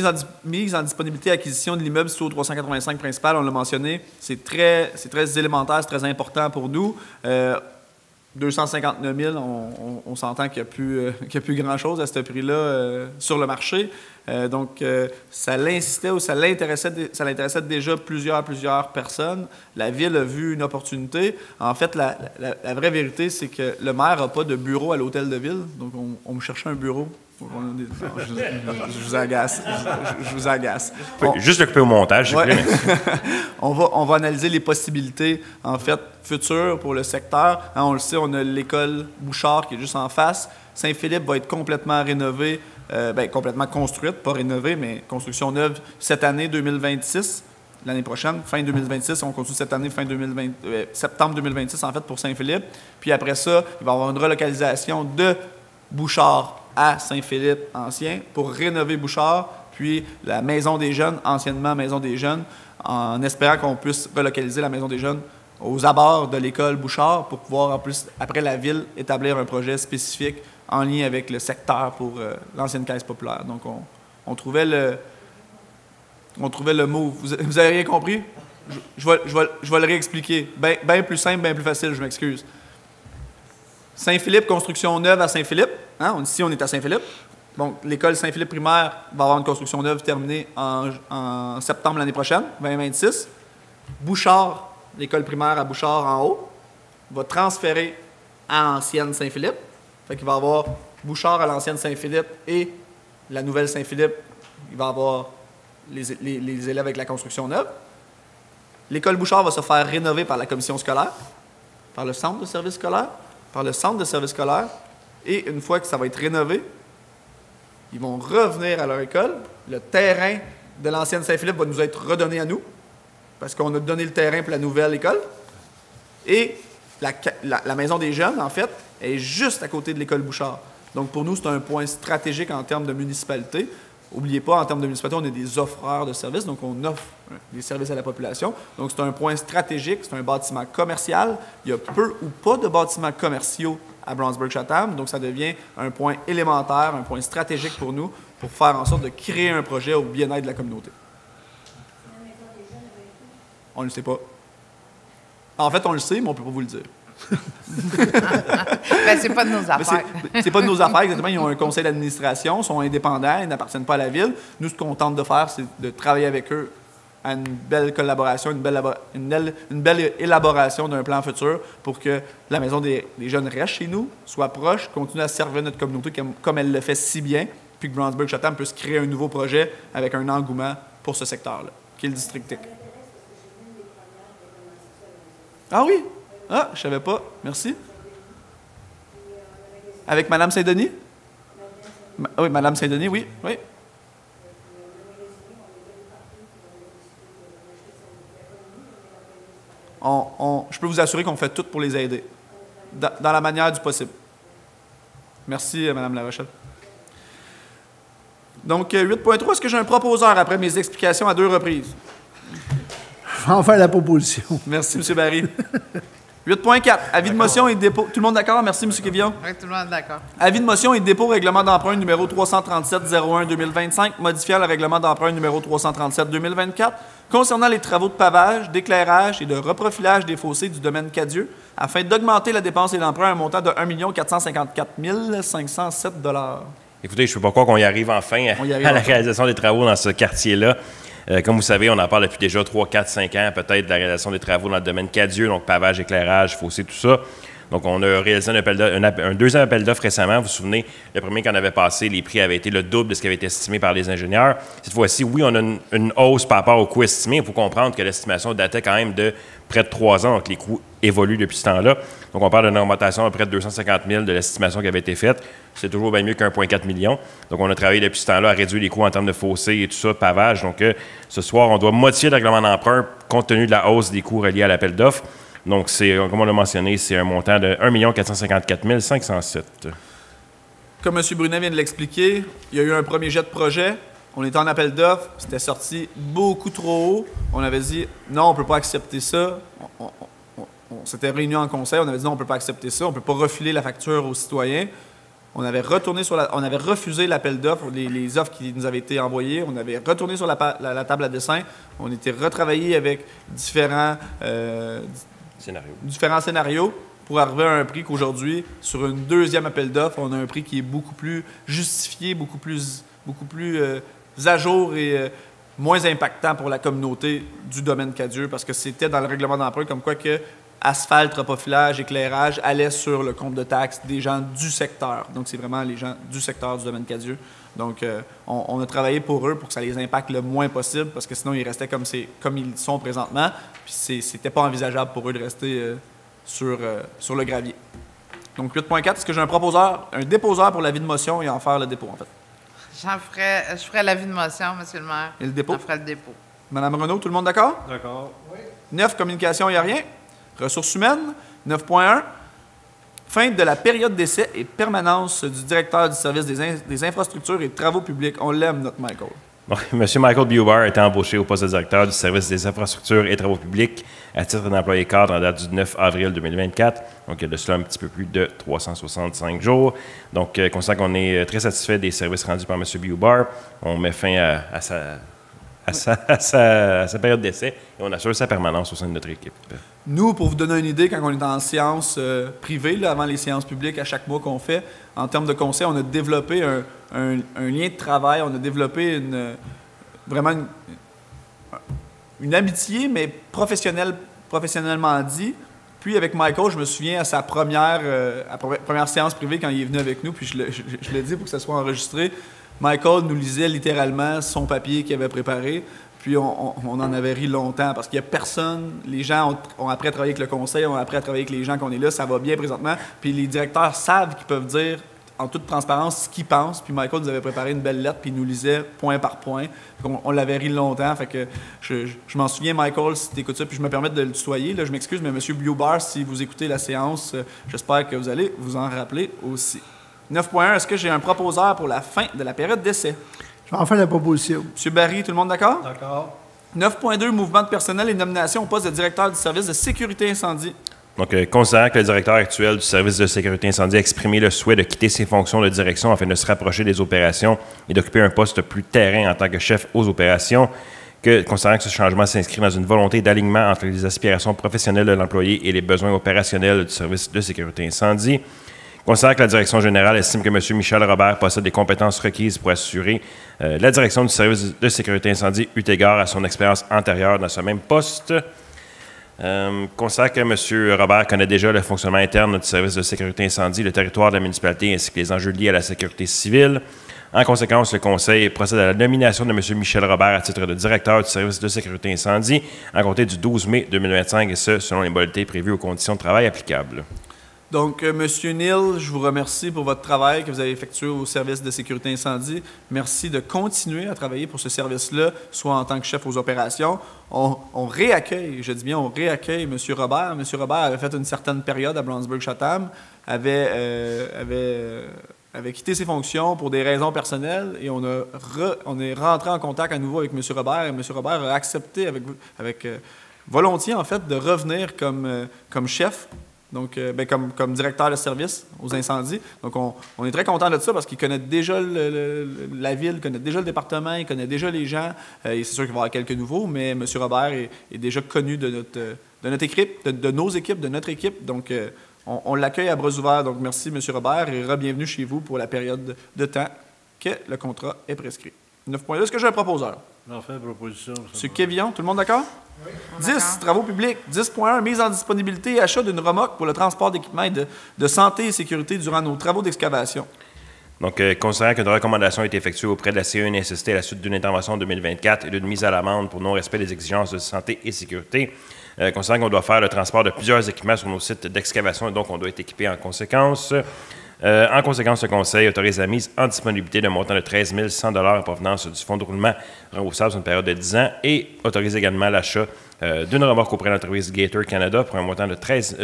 mise en disponibilité et acquisition de l'immeuble situé au 385 principal, on l'a mentionné, c'est très élémentaire, c'est très important pour nous. 259 000, on s'entend qu'il n'y a plus grand-chose à ce prix-là sur le marché. Donc, ça l'incitait ou ça l'intéressait déjà plusieurs personnes. La Ville a vu une opportunité. En fait, la vraie vérité, c'est que le maire n'a pas de bureau à l'hôtel de ville. Donc, on me cherchait un bureau. Je vous agace. Je vous agace. Juste le couper au montage, s'il vous plaît. On va analyser les possibilités, en fait, futures pour le secteur. On le sait, on a l'école Bouchard qui est juste en face. Saint-Philippe va être complètement rénovée, complètement construite, pas rénovée, mais construction neuve cette année 2026. L'année prochaine, fin 2026, on continue cette année, septembre 2026, en fait, pour Saint-Philippe. Puis après ça, il va y avoir une relocalisation de Bouchard à Saint-Philippe ancien pour rénover Bouchard, puis la Maison des Jeunes, anciennement Maison des Jeunes, en espérant qu'on puisse relocaliser la Maison des Jeunes aux abords de l'école Bouchard pour pouvoir, en plus, après la Ville, établir un projet spécifique en lien avec le secteur pour l'ancienne Caisse populaire. Donc, on trouvait le mot. Vous avez rien compris? Je vais le réexpliquer. Bien plus simple, bien plus facile, je m'excuse. Saint-Philippe, construction neuve à Saint-Philippe. Hein? Ici, on est à Saint-Philippe. Donc, l'école Saint-Philippe primaire va avoir une construction neuve terminée en septembre l'année prochaine, 2026. Bouchard, l'école primaire à Bouchard en haut, va transférer à l'ancienne Saint-Philippe. Fait qu'il va y avoir Bouchard à l'ancienne Saint-Philippe et la nouvelle Saint-Philippe, il va y avoir les élèves avec la construction neuve. L'école Bouchard va se faire rénover par la commission scolaire, par le centre de service scolaire, par le centre de service scolaire. Et une fois que ça va être rénové, ils vont revenir à leur école. Le terrain de l'ancienne Saint-Philippe va nous être redonné à nous, parce qu'on a donné le terrain pour la nouvelle école. Et la maison des jeunes, en fait, est juste à côté de l'école Bouchard. Donc, pour nous, c'est un point stratégique en termes de municipalité. N'oubliez pas, en termes de municipalité, on est des offreurs de services, donc on offre des services à la population. Donc, c'est un point stratégique, c'est un bâtiment commercial. Il y a peu ou pas de bâtiments commerciaux à Brownsburg-Chatham, donc ça devient un point élémentaire, un point stratégique pour nous, pour faire en sorte de créer un projet au bien-être de la communauté. On ne le sait pas. En fait, on le sait, mais on ne peut pas vous le dire. Ben, c'est pas de nos affaires. C'est pas de nos affaires, exactement. Ils ont un conseil d'administration, sont indépendants, ils n'appartiennent pas à la ville. Nous, ce qu'on tente de faire, c'est de travailler avec eux à une belle collaboration, une belle élaboration d'un plan futur pour que la maison des jeunes reste chez nous, soit proche, continue à servir notre communauté comme elle le fait si bien, puis que Brownsburg-Chatham puisse créer un nouveau projet avec un engouement pour ce secteur-là, qui est le district TIC. Ah oui? Ah, je savais pas. Merci. Avec Mme Saint-Denis? Oui, Mme Saint-Denis, oui. Oui. Je peux vous assurer qu'on fait tout pour les aider, dans la manière du possible. Merci, Mme Larochelle. Donc, 8.3, est-ce que j'ai un proposeur après mes explications à 2 reprises? Je vais en faire la proposition. Merci, M. Barry. 8.4, avis de motion et de dépôt. Tout le monde d'accord? Merci, M. Kévillon. Oui, tout le monde est d'accord. Avis de motion et de dépôt règlement d'emprunt numéro 337-01-2025, modifiant le règlement d'emprunt numéro 337-2024, concernant les travaux de pavage, d'éclairage et de reprofilage des fossés du domaine Cadieux, afin d'augmenter la dépense et l'emprunt à un montant de 1 454 507 $. Écoutez, je ne peux pas croire qu'on y arrive enfin à la réalisation des travaux dans ce quartier-là. Comme vous savez, on en parle depuis déjà 3, 4, 5 ans, peut-être, de la réalisation des travaux dans le domaine Cadieux, donc pavage, éclairage, fossé, tout ça. Donc, on a réalisé un deuxième appel d'offres récemment. Vous vous souvenez, le premier qu'on avait passé, les prix avaient été le double de ce qui avait été estimé par les ingénieurs. Cette fois-ci, oui, on a une hausse par rapport au coût estimé. Il faut comprendre que l'estimation datait quand même de près de 3 ans, donc les coûts évoluent depuis ce temps-là. Donc, on parle d'une augmentation à près de 250 000 de l'estimation qui avait été faite. C'est toujours bien mieux qu'1,4 million. Donc, on a travaillé depuis ce temps-là à réduire les coûts en termes de fossés et tout ça, de pavage. Donc, ce soir, on doit modifier le règlement d'emprunt compte tenu de la hausse des coûts reliés à l'appel d'offres. Donc, comme on l'a mentionné, c'est un montant de 1 454 507. Comme M. Brunet vient de l'expliquer, il y a eu un premier jet de projet. On était en appel d'offres. C'était sorti beaucoup trop haut. On avait dit non, on ne peut pas accepter ça. On s'était réunis en conseil. On avait dit non, on ne peut pas accepter ça. On ne peut pas refiler la facture aux citoyens. On avait refusé l'appel d'offres, les offres qui nous avaient été envoyées. On avait retourné sur la table à dessin. On était retravaillé avec différents scénarios pour arriver à un prix qu'aujourd'hui, sur une deuxième appel d'offres, on a un prix qui est beaucoup plus justifié, beaucoup plus à jour et moins impactant pour la communauté du domaine Cadieux, parce que c'était dans le règlement d'emprunt comme quoi que asphalte, reprofilage, éclairage allait sur le compte de taxes des gens du secteur. Donc, c'est vraiment les gens du secteur du domaine Cadieux. Donc, on a travaillé pour eux pour que ça les impacte le moins possible, parce que sinon, ils restaient comme ils sont présentement. Puis, c'était pas envisageable pour eux de rester sur le gravier. Donc, 8.4, est-ce que j'ai un déposeur pour l'avis de motion et en faire le dépôt, en fait? Je ferai l'avis de motion, M. le maire. Et le dépôt? On fera le dépôt. Mme Renaud, tout le monde d'accord? D'accord. Oui. 9, communication, il n'y a rien. Ressources humaines, 9.1. Fin de la période d'essai et permanence du directeur du service des infrastructures et travaux publics. On l'aime, notre Michael. Donc, M. Michael Bubar a été embauché au poste de directeur du service des infrastructures et travaux publics à titre d'employé cadre en date du 9 avril 2024. Donc, il y a de cela un petit peu plus de 365 jours. Donc, considérant qu'on est très satisfait des services rendus par M. Bubar, on met fin à à sa période d'essai et on assure sa permanence au sein de notre équipe. Nous, pour vous donner une idée, quand on est en séance privée, là, avant les séances publiques à chaque mois qu'on fait, en termes de conseils, on a développé un lien de travail, on a développé vraiment une amitié, mais professionnellement dit. Puis avec Michael, je me souviens à sa première séance privée quand il est venu avec nous, puis je le dis pour que ça soit enregistré, Michael nous lisait littéralement son papier qu'il avait préparé, puis on en avait ri longtemps parce qu'il n'y a personne, les gens ont appris à travailler avec le conseil, ont appris à travailler avec les gens qu'on est là, ça va bien présentement, puis les directeurs savent qu'ils peuvent dire en toute transparence ce qu'ils pensent. Puis Michael nous avait préparé une belle lettre, puis il nous lisait point par point. On l'avait ri longtemps. Fait que je m'en souviens, Michael, si tu écoutes ça, puis je me permets de le tutoyer. Là, je m'excuse, mais M. Bubar, si vous écoutez la séance, j'espère que vous allez vous en rappeler aussi. 9.1, est-ce que j'ai un proposeur pour la fin de la période d'essai? Je vais en faire la proposition. M. Barry, tout le monde d'accord? D'accord. 9.2, mouvement de personnel et nomination au poste de directeur du service de sécurité incendie. Donc, considérant que le directeur actuel du service de sécurité incendie a exprimé le souhait de quitter ses fonctions de direction afin de se rapprocher des opérations et d'occuper un poste plus terrain en tant que chef aux opérations, considérant que ce changement s'inscrit dans une volonté d'alignement entre les aspirations professionnelles de l'employé et les besoins opérationnels du service de sécurité incendie, considérant que la direction générale estime que M. Michel Robert possède des compétences requises pour assurer la direction du service de sécurité incendie eu égard à son expérience antérieure dans ce même poste, considère que M. Robert connaît déjà le fonctionnement interne du service de sécurité incendie, le territoire de la municipalité ainsi que les enjeux liés à la sécurité civile. En conséquence, le Conseil procède à la nomination de M. Michel Robert à titre de directeur du service de sécurité incendie à compter du 12 mai 2025 et ce, selon les modalités prévues aux conditions de travail applicables. Donc, M. Neal, je vous remercie pour votre travail que vous avez effectué au service de sécurité incendie. Merci de continuer à travailler pour ce service-là, soit en tant que chef aux opérations. On réaccueille, je dis bien, on réaccueille M. Robert. M. Robert avait fait une certaine période à Brownsburg-Chatham, avait quitté ses fonctions pour des raisons personnelles et on est rentré en contact à nouveau avec M. Robert et M. Robert a accepté avec volontiers, en fait, de revenir comme chef. Donc, comme directeur de service aux incendies. Donc, on est très content de ça parce qu'il connaît déjà la ville, il connaît déjà le département, il connaît déjà les gens. Et c'est sûr qu'il va y avoir quelques nouveaux, mais M. Robert est déjà connu de notre équipe, de nos équipes, de notre équipe. Donc, on l'accueille à bras ouverts. Donc, merci, M. Robert, et re-bienvenue chez vous pour la période de temps que le contrat est prescrit. 9.2, est-ce que j'ai un proposeur? J'en fais une proposition. M. Kévillon, tout le monde d'accord? Oui. 10, travaux publics. 10.1, mise en disponibilité et achat d'une remorque pour le transport d'équipements de santé et sécurité durant nos travaux d'excavation. Donc, considérant qu'une recommandation a été effectuée auprès de la CNSST à la suite d'une intervention en 2024 et d'une mise à l'amende pour non-respect des exigences de santé et sécurité, considérant qu'on doit faire le transport de plusieurs équipements sur nos sites d'excavation et donc on doit être équipé en conséquence. En conséquence, le Conseil autorise la mise en disponibilité d'un montant de 13 100 en provenance du fonds de roulement remboursable sur une période de 10 ans et autorise également l'achat d'une remorque auprès de l'entreprise Gator Canada pour un montant de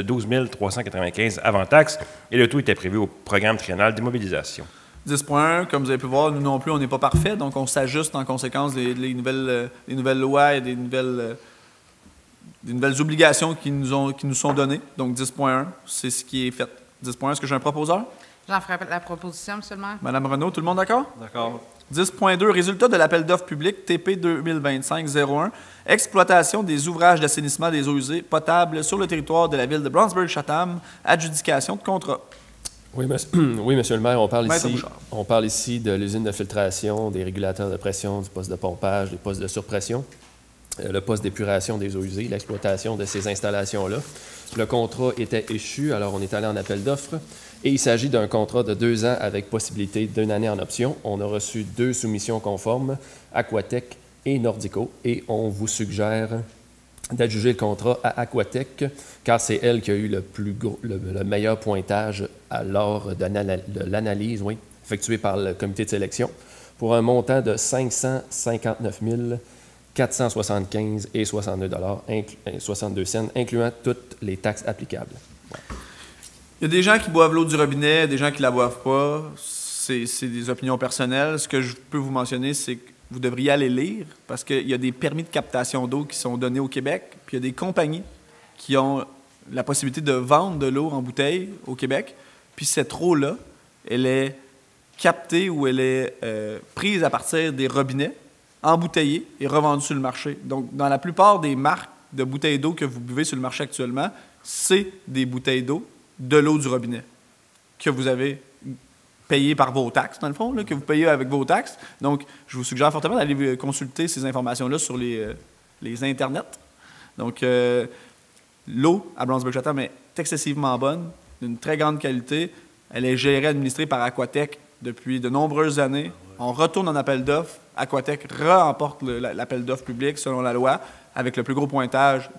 12 395 avant taxes et le tout était prévu au programme triennal d'immobilisation. 10.1, comme vous avez pu voir, nous non plus, on n'est pas parfait, donc on s'ajuste en conséquence des nouvelles lois et des nouvelles obligations qui nous sont données. Donc 10.1, c'est ce qui est fait. 10.1, est-ce que j'ai un proposeur? J'en ferai la proposition, M. le maire. Madame Renaud, tout le monde d'accord? D'accord. 10.2, résultat de l'appel d'offres public TP 2025-01, exploitation des ouvrages d'assainissement des eaux usées potables sur le territoire de la ville de Brownsburg-Chatham, adjudication de contrat. Oui, monsieur le maire, on parle ici de l'usine de filtration, des régulateurs de pression, du poste de pompage, des postes de surpression, le poste d'épuration des eaux usées, l'exploitation de ces installations-là. Le contrat était échu, alors on est allé en appel d'offres. Et il s'agit d'un contrat de 2 ans avec possibilité d'1 année en option. On a reçu 2 soumissions conformes, Aquatech et Nordico, et on vous suggère d'adjuger le contrat à Aquatech, car c'est elle qui a eu le meilleur pointage lors de l'analyse effectuée par le comité de sélection, pour un montant de 559 475 et 62 cents, incluant toutes les taxes applicables. Ouais. Il y a des gens qui boivent l'eau du robinet, des gens qui ne la boivent pas. C'est des opinions personnelles. Ce que je peux vous mentionner, c'est que vous devriez aller lire, parce qu'il y a des permis de captation d'eau qui sont donnés au Québec, puis il y a des compagnies qui ont la possibilité de vendre de l'eau en bouteille au Québec, puis cette eau-là, elle est captée ou elle est prise à partir des robinets, embouteillée et revendue sur le marché. Donc, dans la plupart des marques de bouteilles d'eau que vous buvez sur le marché actuellement, c'est des bouteilles d'eau, de l'eau du robinet, que vous avez payé par vos taxes, dans le fond, là, que vous payez avec vos taxes. Donc, je vous suggère fortement d'aller consulter ces informations-là sur les internets. Donc, l'eau à Brownsburg-Chatham est excessivement bonne, d'une très grande qualité. Elle est gérée, administrée par Aquatech depuis de nombreuses années. On retourne en appel d'offres. Aquatech remporte l'appel d'offres public selon la loi, avec le plus gros pointage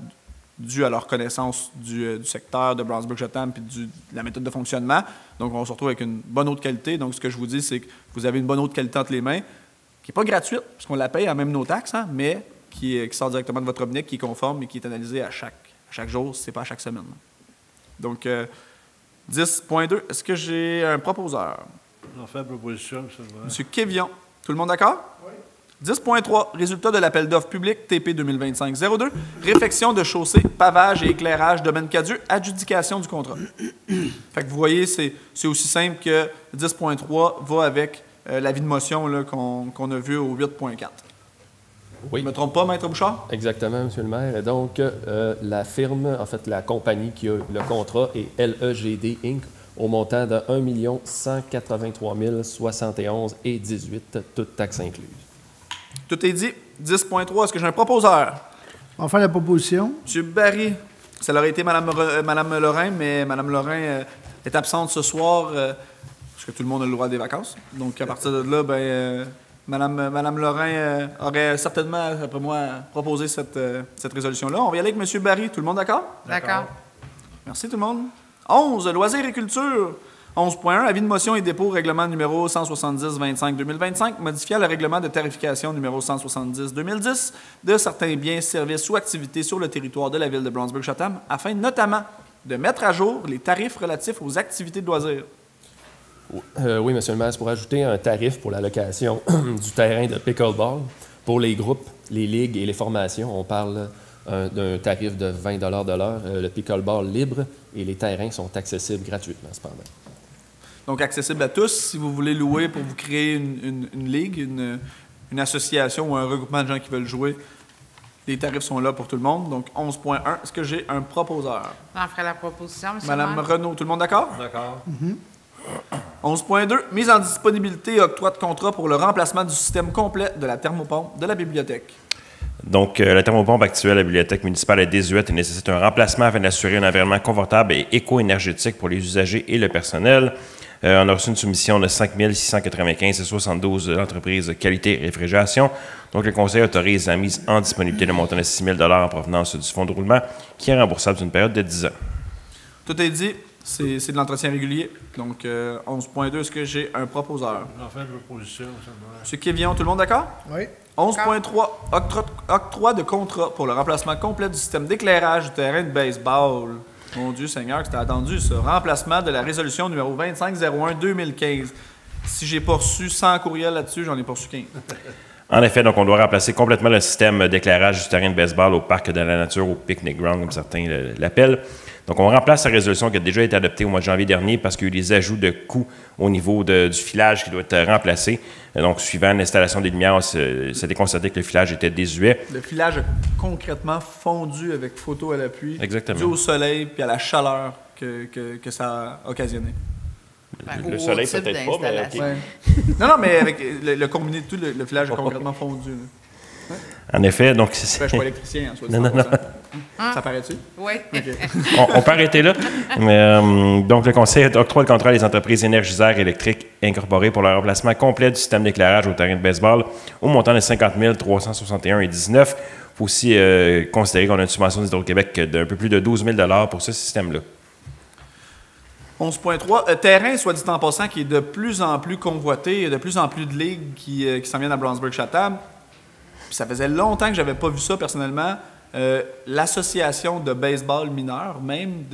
dû à leur connaissance du secteur de Brownsburg-Chatham et de la méthode de fonctionnement. Donc, on se retrouve avec une bonne eau de qualité. Donc, ce que je vous dis, c'est que vous avez une bonne eau de qualité entre les mains, qui n'est pas gratuite, parce qu'on la paye à même nos taxes, hein, mais qui sort directement de votre robinet, qui est conforme et qui est analysé à chaque jour, c'est pas à chaque semaine. Donc, 10.2, est-ce que j'ai un proposeur? J'en fais la proposition, ça va. M. Kévion, tout le monde d'accord? Oui. 10.3, résultat de l'appel d'offres public TP 2025-02, réfection de chaussée, pavage et éclairage, domaine Cadieux, adjudication du contrat. Fait que vous voyez, c'est aussi simple que 10.3 va avec l'avis de motion là, qu'on a vu au 8.4. Oui. Je ne me trompe pas, Maître Bouchard? Exactement, M. le maire. Et donc, la firme, en fait, la compagnie qui a le contrat est LEGD Inc. au montant de 1 183 071,18 $, toutes taxes incluses. Tout est dit. 10.3, est-ce que j'ai un proposeur? On fait la proposition. M. Barry, ça aurait été Mme Lorrain, mais Mme Lorrain est absente ce soir parce que tout le monde a le droit des vacances. Donc, à partir de là, Mme Lorrain aurait certainement, après moi, proposé cette résolution-là. On va y aller avec M. Barry. Tout le monde d'accord? D'accord. Merci tout le monde. 11, loisirs et culture. 11.1, avis de motion et dépôt règlement numéro 170-25-2025, modifiant le règlement de tarification numéro 170-2010 de certains biens, services ou activités sur le territoire de la ville de Brownsburg-Chatham, afin notamment de mettre à jour les tarifs relatifs aux activités de loisirs. Oui, M. le maire, c'est pour ajouter un tarif pour la location du terrain de pickleball pour les groupes, les ligues et les formations. On parle d'un tarif de 20 $ de l'heure. Le pickleball libre et les terrains sont accessibles gratuitement, cependant. Donc, accessible à tous. Si vous voulez louer pour vous créer une ligue, une association ou un regroupement de gens qui veulent jouer, les tarifs sont là pour tout le monde. Donc, 11.1. Est-ce que j'ai un proposeur? J'en ferai la proposition, M. Madame le maire. Renaud, tout le monde d'accord? D'accord. 11.2. Mise en disponibilité et octroi de contrat pour le remplacement du système complet de la thermopompe de la bibliothèque. Donc, la thermopompe actuelle à la bibliothèque municipale est désuète et nécessite un remplacement afin d'assurer un environnement confortable et éco-énergétique pour les usagers et le personnel. On a reçu une soumission de 5 695,72 de l'entreprise Qualité Réfrigération. Donc, le conseil autorise la mise en disponibilité d'un montant de 6 000 $ en provenance du fonds de roulement qui est remboursable sur une période de 10 ans. Tout est dit. C'est de l'entretien régulier. Donc, 11.2, est-ce que j'ai un proposeur? J'en fais la proposition, ça va. M. Kévion, tout le monde d'accord? Oui. 11.3, octroi de contrat pour le remplacement complet du système d'éclairage du terrain de baseball. Mon Dieu Seigneur, que c'était attendu, ça. Remplacement de la résolution numéro 2501-2015. Si j'ai pas reçu 100 courriels là-dessus, j'en ai pas reçu 15. En effet, donc on doit remplacer complètement le système d'éclairage du terrain de baseball au parc de la nature, au picnic ground, comme certains l'appellent. Donc, on remplace la résolution qui a déjà été adoptée au mois de janvier dernier parce qu'il y a eu des ajouts de coûts au niveau du filage qui doit être remplacé. Donc, suivant l'installation des lumières, c'était constaté que le filage était désuet. Le filage a concrètement fondu avec photo à l'appui. Exactement. Dû au soleil puis à la chaleur que ça a occasionné. Le soleil peut-être pas, mais OK. Ouais. Non, mais avec le combiné de tout, le filage a concrètement fondu. Là. Ouais. En effet, donc... Je suis pas électricien, en soi. Non. Ça paraît-tu? Oui. Okay. On peut arrêter là. Mais, donc, le Conseil octroie le contrat des entreprises énergisères électriques incorporées pour le remplacement complet du système d'éclairage au terrain de baseball au montant de 50 361,19 $. Il faut aussi considérer qu'on a une subvention d'Hydro-Québec d'un peu plus de 12 000 $ pour ce système-là. 11.3. Terrain, soit dit en passant, qui est de plus en plus convoité. Il y a de plus en plus de ligues qui s'en viennent à Brownsburg-Chatham. Puis ça faisait longtemps que je n'avais pas vu ça personnellement. L'association de baseball mineur, même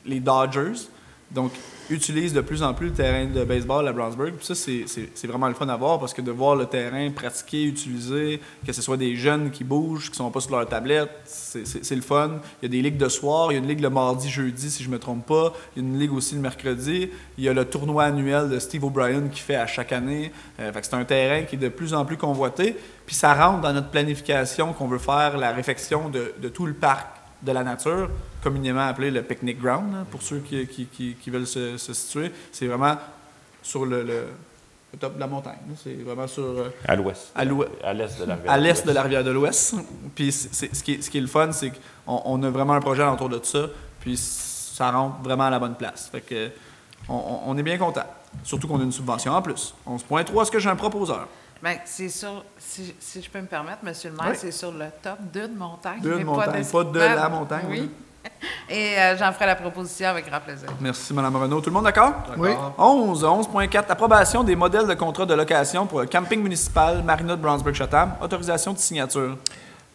les Dodgers, donc, utilise de plus en plus le terrain de baseball à Brownsburg. Puis ça, c'est vraiment le fun à voir parce que de voir le terrain pratiqué, utilisé, que ce soit des jeunes qui bougent, qui ne sont pas sur leur tablette, c'est le fun. Il y a des ligues de soir, il y a une ligue le mardi, jeudi, si je ne me trompe pas. Il y a une ligue aussi le mercredi. Il y a le tournoi annuel de Steve O'Brien qui fait à chaque année. Fait que c'est un terrain qui est de plus en plus convoité. Puis ça rentre dans notre planification qu'on veut faire la réfection de tout le parc de la nature, communément appelé le picnic ground, hein, pour ceux qui veulent se situer. C'est vraiment sur le top de la montagne. Hein. C'est vraiment sur... à l'ouest. À l'est de la rivière. À l'est de la rivière de l'Ouest. Puis ce qui est le fun, c'est qu'on a vraiment un projet autour de ça, puis ça rentre vraiment à la bonne place. Fait que on est bien content. Surtout qu'on a une subvention en plus. 11.3, est-ce que j'ai un proposeur? Bien, c'est sur, si je peux me permettre, M. le maire, Oui. c'est sur le top d'une montagne. D'une mais montagne, pas de la montagne. Oui. Et j'en ferai la proposition avec grand plaisir. Merci, Mme Renaud. Tout le monde d'accord? Oui. 11.4, approbation des modèles de contrat de location pour le camping municipal Marina de Brownsburg-Chatham. Autorisation de signature.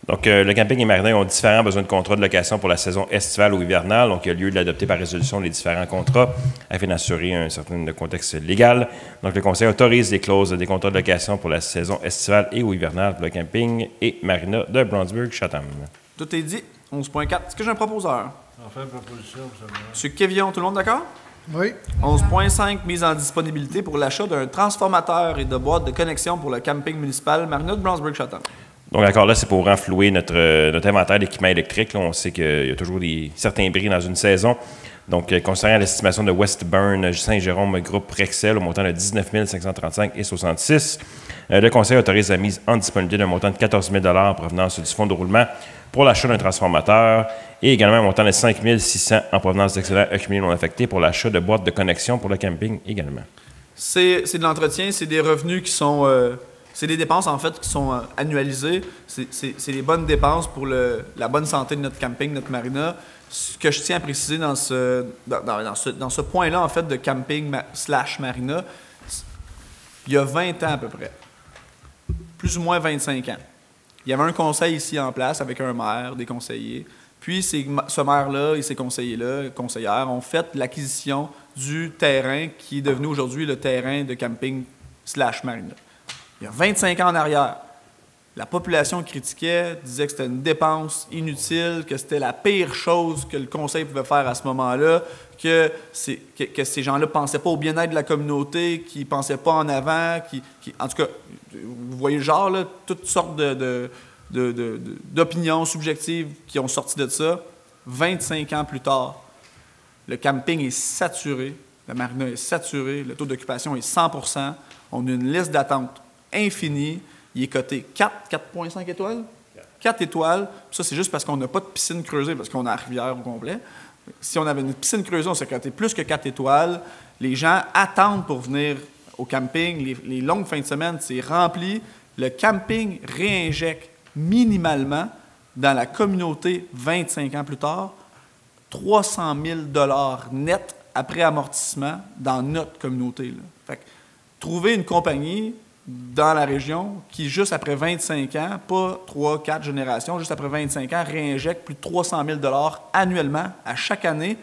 Donc, le camping et marina ont différents besoins de contrats de location pour la saison estivale ou hivernale. Donc, il y a lieu d'adopter par résolution les différents contrats afin d'assurer un certain contexte légal. Donc, le Conseil autorise les clauses des contrats de location pour la saison estivale et ou hivernale pour le camping et marina de Brownsburg-Chatham. Tout est dit. 11.4. Est-ce que j'ai un proposeur? On fait une proposition, M. le maire. M. Kévillon, tout le monde d'accord? Oui. 11.5, mise en disponibilité pour l'achat d'un transformateur et de boîtes de connexion pour le camping municipal Marina de Brownsburg-Chatham. Donc, encore là, c'est pour renflouer notre inventaire d'équipements électriques. Là, on sait qu'il y a toujours certains bris dans une saison. Donc, concernant l'estimation de Westburn Saint-Jérôme Groupe Rexel au montant de 19 535,66 le Conseil autorise la mise en disponibilité d'un montant de 14 000 en provenance du fonds de roulement pour l'achat d'un transformateur et également un montant de 5 600 en provenance d'excédents accumulés non affectés pour l'achat de boîtes de connexion pour le camping également. C'est de l'entretien, c'est des revenus qui sont... c'est des dépenses, en fait, qui sont annualisées. C'est les bonnes dépenses pour la bonne santé de notre camping, notre marina. Ce que je tiens à préciser dans ce point-là, en fait, de camping / marina, il y a 20 ans à peu près, plus ou moins 25 ans, il y avait un conseil ici en place avec un maire, des conseillers. Puis ce maire-là et ces conseillères ont fait l'acquisition du terrain qui est devenu aujourd'hui le terrain de camping / marina. Il y a 25 ans en arrière, la population critiquait, disait que c'était une dépense inutile, que c'était la pire chose que le conseil pouvait faire à ce moment-là, que ces gens-là ne pensaient pas au bien-être de la communauté, qu'ils ne pensaient pas en avant, en tout cas, vous voyez le genre, là, toutes sortes d'opinions subjectives qui ont sorti de ça. 25 ans plus tard, le camping est saturé, la marina est saturée, le taux d'occupation est 100%, on a une liste d'attente infinie. Il est coté 4,5 étoiles. 4 étoiles. Ça, c'est juste parce qu'on n'a pas de piscine creusée, parce qu'on a la rivière au complet. Si on avait une piscine creusée, on serait coté plus que 4 étoiles. Les gens attendent pour venir au camping. Les longues fins de semaine, c'est rempli. Le camping réinjecte minimalement dans la communauté 25 ans plus tard 300 000 $ net après amortissement dans notre communauté. Là. Fait que, trouver une compagnie dans la région qui, juste après 25 ans, pas 3, 4 générations, juste après 25 ans, réinjecte plus de 300 000 $ annuellement à chaque année,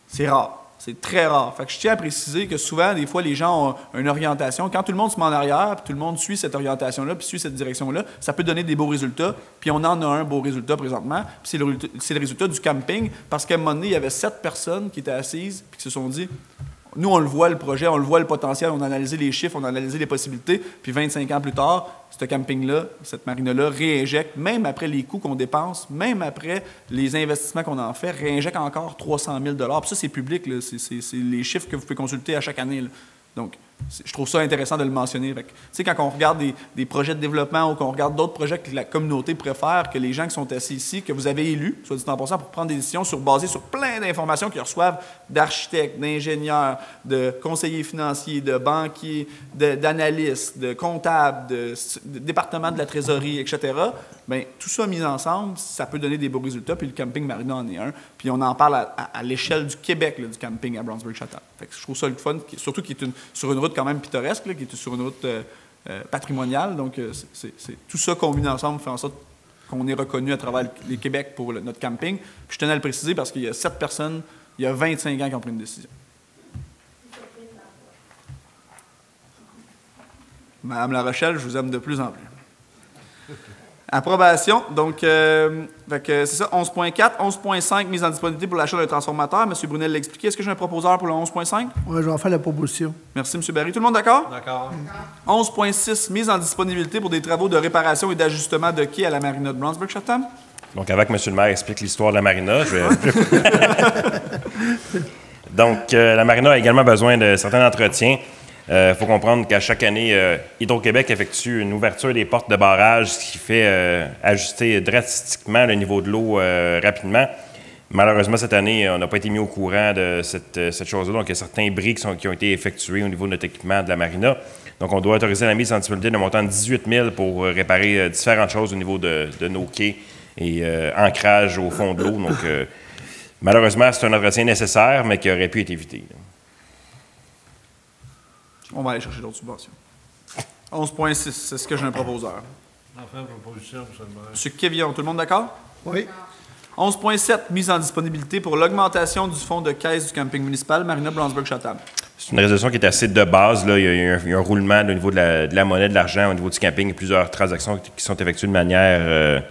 c'est rare. C'est très rare. Fait que je tiens à préciser que souvent, des fois, les gens ont une orientation. Quand tout le monde se met en arrière, puis tout le monde suit cette orientation-là, puis suit cette direction-là, ça peut donner des beaux résultats. Puis on en a un beau résultat présentement. Puis c'est le résultat du camping, parce qu'à un moment donné, il y avait 7 personnes qui étaient assises, puis qui se sont dit... Nous, on le voit, le projet, on le voit, le potentiel, on a analysé les chiffres, on a analysé les possibilités, puis 25 ans plus tard, ce camping-là, cette marina-là, réinjecte, même après les coûts qu'on dépense, même après les investissements qu'on en fait, réinjecte encore 300 000 $. Puis ça, c'est public, là, c'est les chiffres que vous pouvez consulter à chaque année. Là. Donc, je trouve ça intéressant de le mentionner. Tu sais, quand on regarde des projets de développement ou qu'on regarde d'autres projets que la communauté préfère, que les gens qui sont assis ici, que vous avez élus, soit dit en passant, pour prendre des décisions basées sur plein d'informations qu'ils reçoivent d'architectes, d'ingénieurs, de conseillers financiers, de banquiers, d'analystes, de comptables, de départements de la trésorerie, etc., bien, tout ça mis ensemble, ça peut donner des beaux résultats. Puis le camping Marina en est un. Puis on en parle à l'échelle du Québec, là, du camping à Brownsburg-Chatham. Je trouve ça le fun, surtout qu'il est sur une route quand même pittoresque, là, qui est sur une route patrimoniale. Donc, tout ça combiné ensemble fait en sorte qu'on est reconnu à travers les Québec pour notre camping. Puis je tenais à le préciser parce qu'il y a 7 personnes Il y a 25 ans qu'ils ont pris une décision. Madame La Rochelle, je vous aime de plus en plus. Approbation. Donc, c'est ça, 11.4. 11.5, mise en disponibilité pour l'achat d'un transformateur. M. Brunel l'a expliqué. Est-ce que j'ai un proposeur pour le 11.5? Oui, je vais faire la proposition. Merci, M. Barry. Tout le monde d'accord? D'accord. 11.6, mise en disponibilité pour des travaux de réparation et d'ajustement de quai à la marina de Brownsburg-Chatham. Donc, avant que M. le maire explique l'histoire de la marina, Donc, la marina a également besoin de certains entretiens. Il faut comprendre qu'à chaque année, Hydro-Québec effectue une ouverture des portes de barrage, ce qui fait ajuster drastiquement le niveau de l'eau rapidement. Malheureusement, cette année, on n'a pas été mis au courant de cette chose-là. Donc, il y a certains bris qui ont été effectués au niveau de notre équipement de la marina. Donc, on doit autoriser la mise en disponibilité d'un montant de 18 000 pour réparer différentes choses au niveau de nos quais et ancrage au fond de l'eau. Donc, malheureusement, c'est un entretien nécessaire, mais qui aurait pu être évité. On va aller chercher d'autres subventions. 11.6, c'est ce que j'ai un proposeur. Enfin, proposition, M. le maire. M. Kévillon, tout le monde d'accord? Oui. 11.7, mise en disponibilité pour l'augmentation du fonds de caisse du camping municipal Marina Brownsburg-Chatham. C'est une résolution qui est assez de base. Là. Il y a un roulement au niveau de la monnaie, de l'argent, au niveau du camping. Il y a plusieurs transactions qui sont effectuées de manière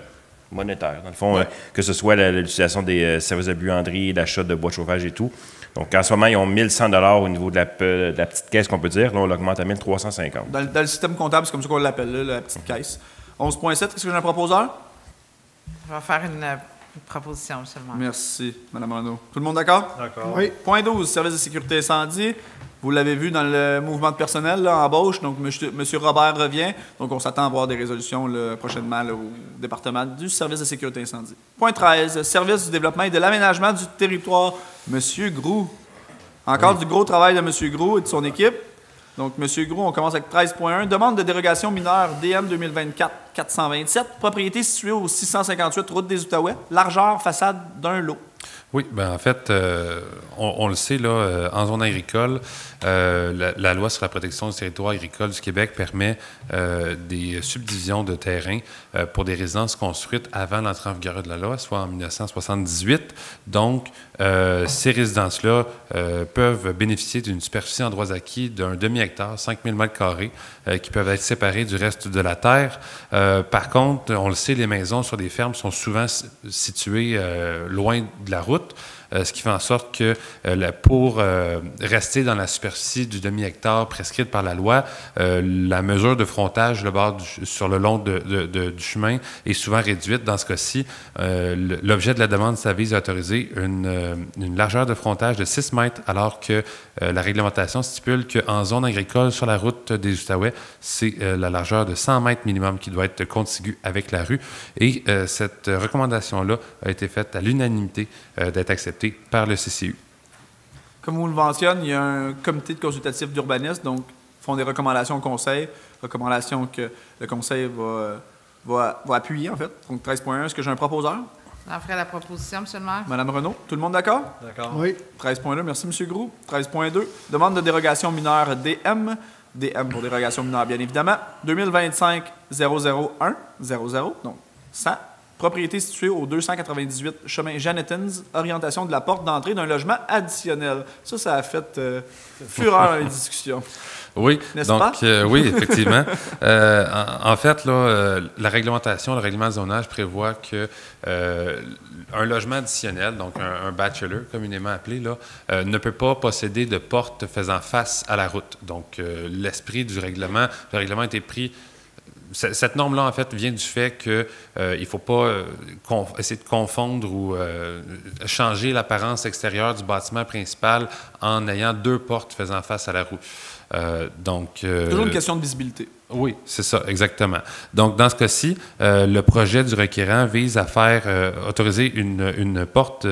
monétaire. Dans le fond, que ce soit l'utilisation des services de buanderie, l'achat de bois de chauffage et tout. Donc, en ce moment, ils ont 1 100 $ au niveau de la petite caisse qu'on peut dire. Là, on l'augmente à 1 350. Dans le système comptable, c'est comme ça qu'on l'appelle, là, la petite caisse. 11.7, est-ce que j'ai un proposeur? Je vais faire une proposition, M. le maire. Merci, Mme Renaud. Tout le monde d'accord? D'accord. Oui. Point 12, service de sécurité incendie. Vous l'avez vu dans le mouvement de personnel, là, embauche. Donc, M. Robert revient. Donc, on s'attend à voir des résolutions là, prochainement là, au département du service de sécurité incendie. Point 13, service du développement et de l'aménagement du territoire. M. Groux. Encore du gros travail de M. Groux et de son équipe. Donc, M. Groux, on commence avec 13.1. Demande de dérogation mineure DM 2024-427. Propriété située au 658 route des Outaouais. Largeur façade d'un lot. Oui, bien en fait, on le sait, là, en zone agricole, la loi sur la protection du territoire agricole du Québec permet des subdivisions de terrain pour des résidences construites avant l'entrée en vigueur de la loi, soit en 1978. Donc, ces résidences-là peuvent bénéficier d'une superficie en droits acquis d'un demi-hectare, 5 000 m², qui peuvent être séparées du reste de la terre. Par contre, on le sait, les maisons sur des fermes sont souvent situées loin de la route. Ce qui fait en sorte que pour rester dans la superficie du demi-hectare prescrite par la loi, la mesure de frontage sur le long du chemin est souvent réduite. Dans ce cas-ci, l'objet de la demande, ça vise à autoriser une largeur de frontage de 6 mètres, alors que la réglementation stipule qu'en zone agricole, sur la route des Outaouais, c'est la largeur de 100 mètres minimum qui doit être contiguë avec la rue. Et cette recommandation-là a été faite à l'unanimité d'être acceptée par le CCU. Comme on le mentionne, il y a un comité de consultatif d'urbanisme, donc ils font des recommandations au conseil, recommandations que le conseil va appuyer, en fait. Donc 13.1, est-ce que j'ai un proposeur? J'en ferai la proposition, M. le maire. Madame Renaud, tout le monde d'accord? D'accord. Oui. 13.2, merci M. Groux. 13.2, demande de dérogation mineure DM. DM pour dérogation mineure, bien évidemment. 2025-001-00, donc 100. Propriété située au 298 chemin Janetons, orientation de la porte d'entrée d'un logement additionnel. Ça a fait fureur dans les discussions. Oui, n'est-ce donc pas? Oui, effectivement. En fait, là, la réglementation, le règlement de zonage prévoit que un logement additionnel, donc un bachelor communément appelé, là, ne peut pas posséder de porte faisant face à la route. Donc, l'esprit du règlement, le règlement a été pris. Cette norme-là, en fait, vient du fait qu'il ne faut pas essayer de confondre ou changer l'apparence extérieure du bâtiment principal en ayant 2 portes faisant face à la rue. Toujours une question de visibilité. Oui, c'est ça, exactement. Donc, dans ce cas-ci, le projet du requérant vise à faire autoriser une porte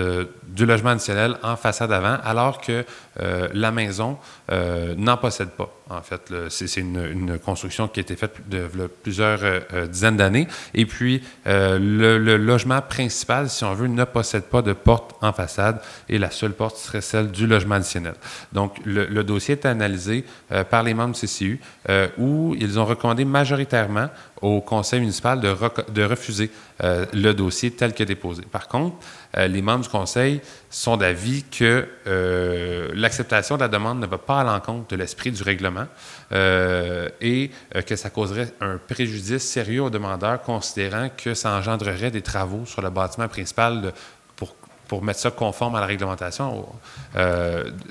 du logement additionnel en façade avant, alors que la maison n'en possède pas. En fait, c'est une construction qui a été faite de plusieurs dizaines d'années. Et puis, le logement principal, si on veut, ne possède pas de porte en façade et la seule porte serait celle du logement additionnel. Donc, le dossier est analysé par les membres du CCU où ils ont recommandé majoritairement au conseil municipal de refuser le dossier tel que déposé. Par contre, les membres du conseil sont d'avis que l'acceptation de la demande ne va pas à l'encontre de l'esprit du règlement et que ça causerait un préjudice sérieux aux demandeurs, considérant que ça engendrerait des travaux sur le bâtiment principal pour mettre ça conforme à la réglementation.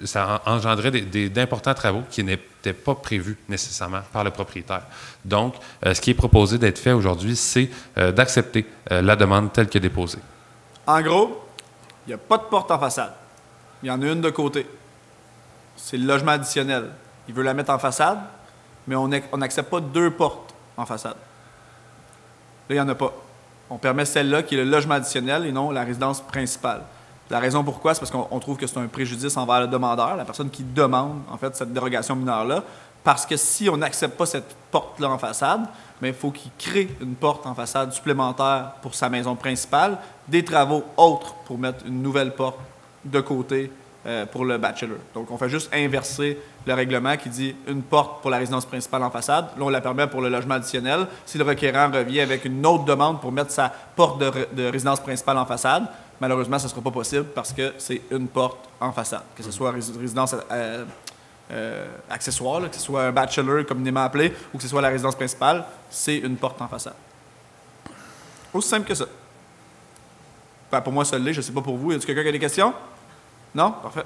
Ça engendrait d'importants travaux qui n'étaient pas prévus nécessairement par le propriétaire. Donc, ce qui est proposé d'être fait aujourd'hui, c'est d'accepter la demande telle que déposée. En gros, il n'y a pas de porte en façade. Il y en a une de côté. C'est le logement additionnel. Il veut la mettre en façade, mais on n'accepte pas 2 portes en façade. Là, il n'y en a pas. On permet celle-là qui est le logement additionnel et non la résidence principale. La raison pourquoi, c'est parce qu'on trouve que c'est un préjudice envers le demandeur, la personne qui demande, en fait, cette dérogation mineure-là, parce que si on n'accepte pas cette porte-là en façade, bien, il faut qu'il crée une porte en façade supplémentaire pour sa maison principale, des travaux autres pour mettre une nouvelle porte de côté pour le bachelor. Donc, on fait juste inverser le règlement qui dit une porte pour la résidence principale en façade. Là, on la permet pour le logement additionnel. Si le requérant revient avec une autre demande pour mettre sa porte de résidence principale en façade, malheureusement, ce ne sera pas possible parce que c'est une porte en façade. Que ce soit résidence accessoire, là, que ce soit un bachelor communément appelé, ou que ce soit la résidence principale, c'est une porte en façade. Aussi simple que ça. Enfin, pour moi, ça l'est. Je ne sais pas pour vous. Y a-t-il quelqu'un qui a des questions? Non? Parfait.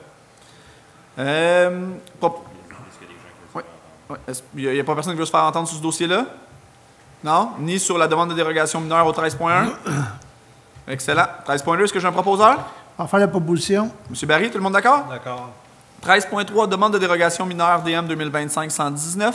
Il n'y a pas personne qui veut se faire entendre sur ce dossier-là? Non? Ni sur la demande de dérogation mineure au 13.1? Excellent. 13.2, est-ce que j'ai un proposeur? On va faire la proposition. M. Barry, tout le monde d'accord? D'accord. 13.3, demande de dérogation mineure DM 2025-119.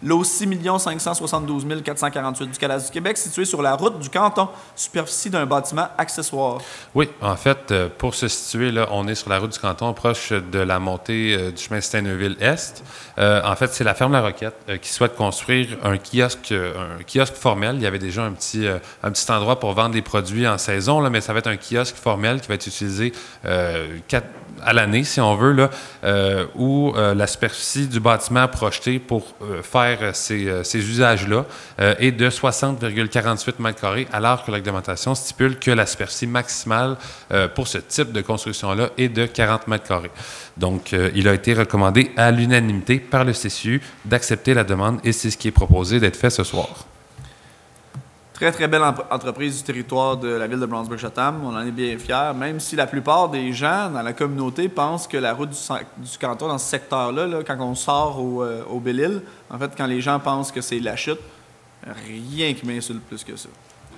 Lot 6 572 448 du Canada du Québec, situé sur la route du canton, superficie d'un bâtiment accessoire. Oui, en fait, pour se situer, là, on est sur la route du canton, proche de la montée du chemin Steineville-Est. En fait, c'est la ferme La Roquette qui souhaite construire un kiosque formel. Il y avait déjà un petit endroit pour vendre des produits en saison, là, mais ça va être un kiosque formel qui va être utilisé à l'année, si on veut, là, où la superficie du bâtiment projeté pour faire ces usages-là est de 60,48 m², alors que la réglementation stipule que la superficie maximale pour ce type de construction-là est de 40 m². Donc, il a été recommandé à l'unanimité par le CCU d'accepter la demande et c'est ce qui est proposé d'être fait ce soir. Très, très belle entreprise du territoire de la ville de Brownsburg-Chatham. On en est bien fiers, même si la plupart des gens dans la communauté pensent que la route du canton dans ce secteur-là, là, quand on sort au Belle-Île, en fait, quand les gens pensent que c'est la chute, rien qui m'insulte plus que ça.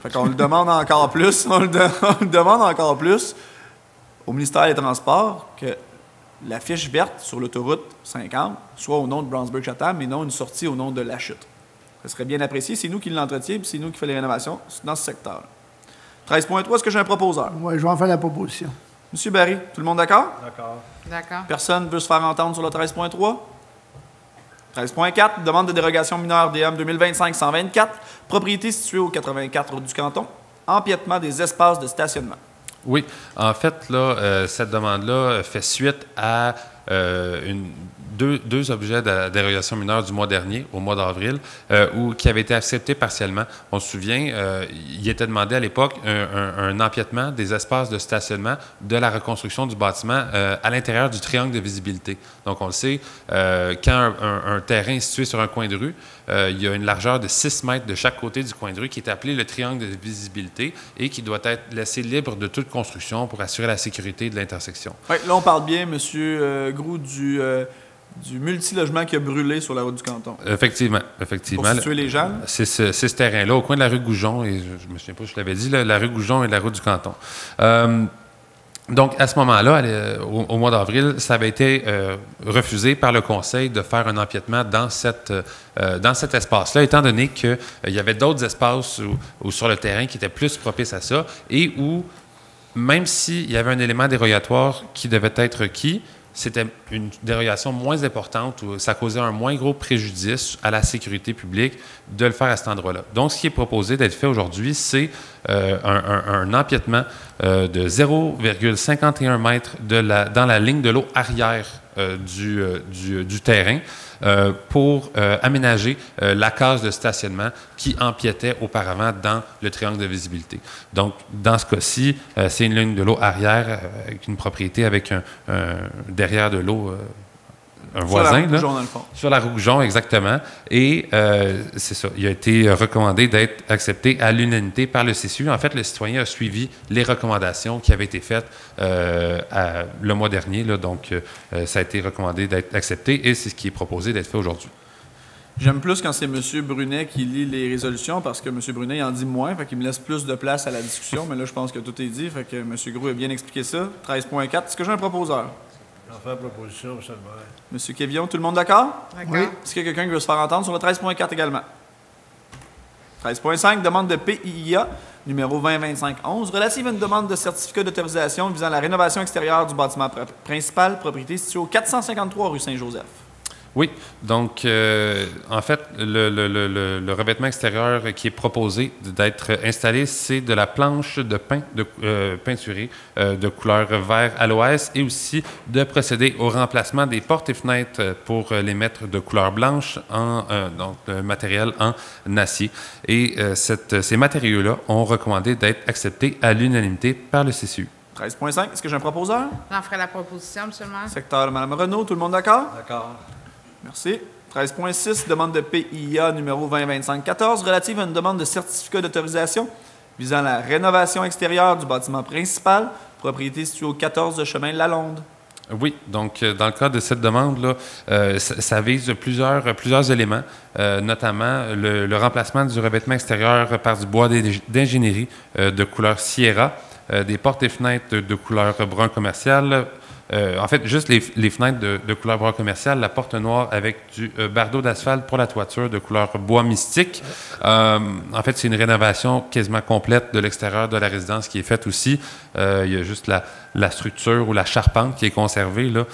Fait qu'on le demande encore plus, on le demande encore plus au ministère des Transports que la fiche verte sur l'autoroute 50 soit au nom de Brownsburg-Chatham et non une sortie au nom de la chute. Ça serait bien apprécié. C'est nous qui l'entretient et c'est nous qui faisons les rénovations dans ce secteur. 13.3, est-ce que j'ai un proposeur? Oui, je vais en faire la proposition. Monsieur Barry, tout le monde d'accord? D'accord. D'accord. Personne ne veut se faire entendre sur le 13.3? 13.4, demande de dérogation mineure DM 2025-124, propriété située au 84 route du canton, empiètement des espaces de stationnement. Oui, en fait, là, cette demande-là fait suite à deux objets de dérogation mineure du mois dernier, au mois d'avril, qui avaient été acceptés partiellement. On se souvient, il était demandé à l'époque un empiètement des espaces de stationnement de la reconstruction du bâtiment à l'intérieur du triangle de visibilité. Donc, on le sait, quand un terrain est situé sur un coin de rue, il y a une largeur de 6 mètres de chaque côté du coin de rue qui est appelé le triangle de visibilité et qui doit être laissé libre de toute construction pour assurer la sécurité de l'intersection. Oui, là, on parle bien, M. Groux, du multilogement qui a brûlé sur la route du canton. Effectivement. Pour situer les gens? C'est ce terrain-là, au coin de la rue Goujon, et je ne me souviens pas si je l'avais dit, là, la rue Goujon et la route du canton. Donc, à ce moment-là, au mois d'avril, ça avait été refusé par le conseil de faire un empiètement dans cet espace-là, étant donné qu'il y avait d'autres espaces ou sur le terrain qui étaient plus propices à ça, et où, même s'il y avait un élément dérogatoire qui devait être requis, c'était une dérogation moins importante où ça causait un moins gros préjudice à la sécurité publique de le faire à cet endroit-là. Donc, ce qui est proposé d'être fait aujourd'hui, c'est un empiètement de 0,51 mètres dans la ligne de l'eau arrière du terrain pour aménager la case de stationnement qui empiétait auparavant dans le triangle de visibilité. Donc, dans ce cas-ci, c'est une ligne de l'eau arrière avec une propriété avec un derrière de l'eau. Un voisin, sur la roue Goujon, dans le fond. Sur la roue Goujon, exactement. Et c'est ça. Il a été recommandé d'être accepté à l'unanimité par le CCU. En fait, le citoyen a suivi les recommandations qui avaient été faites le mois dernier. Là, donc, ça a été recommandé d'être accepté et c'est ce qui est proposé d'être fait aujourd'hui. J'aime plus quand c'est M. Brunet qui lit les résolutions parce que M. Brunet il en dit moins, fait qu'il me laisse plus de place à la discussion. Mais là, je pense que tout est dit. Fait que M. Groux a bien expliqué ça. 13.4. Est-ce que j'ai un proposeur? J'en fais la proposition, M. le maire. M. Quévillon, tout le monde d'accord? D'accord. Oui. Est-ce qu'il y a quelqu'un qui veut se faire entendre sur le 13.4 également? 13.5, demande de PIA, numéro 2025-11, relative à une demande de certificat d'autorisation visant la rénovation extérieure du bâtiment principal, propriété située au 453 rue Saint-Joseph. Oui, donc en fait, le revêtement extérieur qui est proposé d'être installé, c'est de la planche de pain peinturée de couleur vert à l'ouest et aussi de procéder au remplacement des portes et fenêtres pour les mettre de couleur blanche en donc matériel en acier. Et ces matériaux-là ont recommandé d'être acceptés à l'unanimité par le CCU. 13.5, est-ce que j'ai un proposeur? J'en ferai la proposition, M. le maire. Secteur de Mme Renaud, tout le monde d'accord? D'accord. Merci. 13.6, demande de PIA numéro 2025-14, relative à une demande de certificat d'autorisation visant la rénovation extérieure du bâtiment principal, propriété située au 14 de chemin Lalonde. Oui, donc dans le cadre de cette demande-là, ça vise plusieurs éléments, notamment le remplacement du revêtement extérieur par du bois d'ingénierie de couleur Sierra, des portes et fenêtres de couleur brun commercial. En fait, juste les fenêtres de couleur brun commercial, la porte noire avec du bardeau d'asphalte pour la toiture de couleur bois mystique. En fait, c'est une rénovation quasiment complète de l'extérieur de la résidence qui est faite aussi. Il y a juste la structure ou la charpente qui est conservée. Là.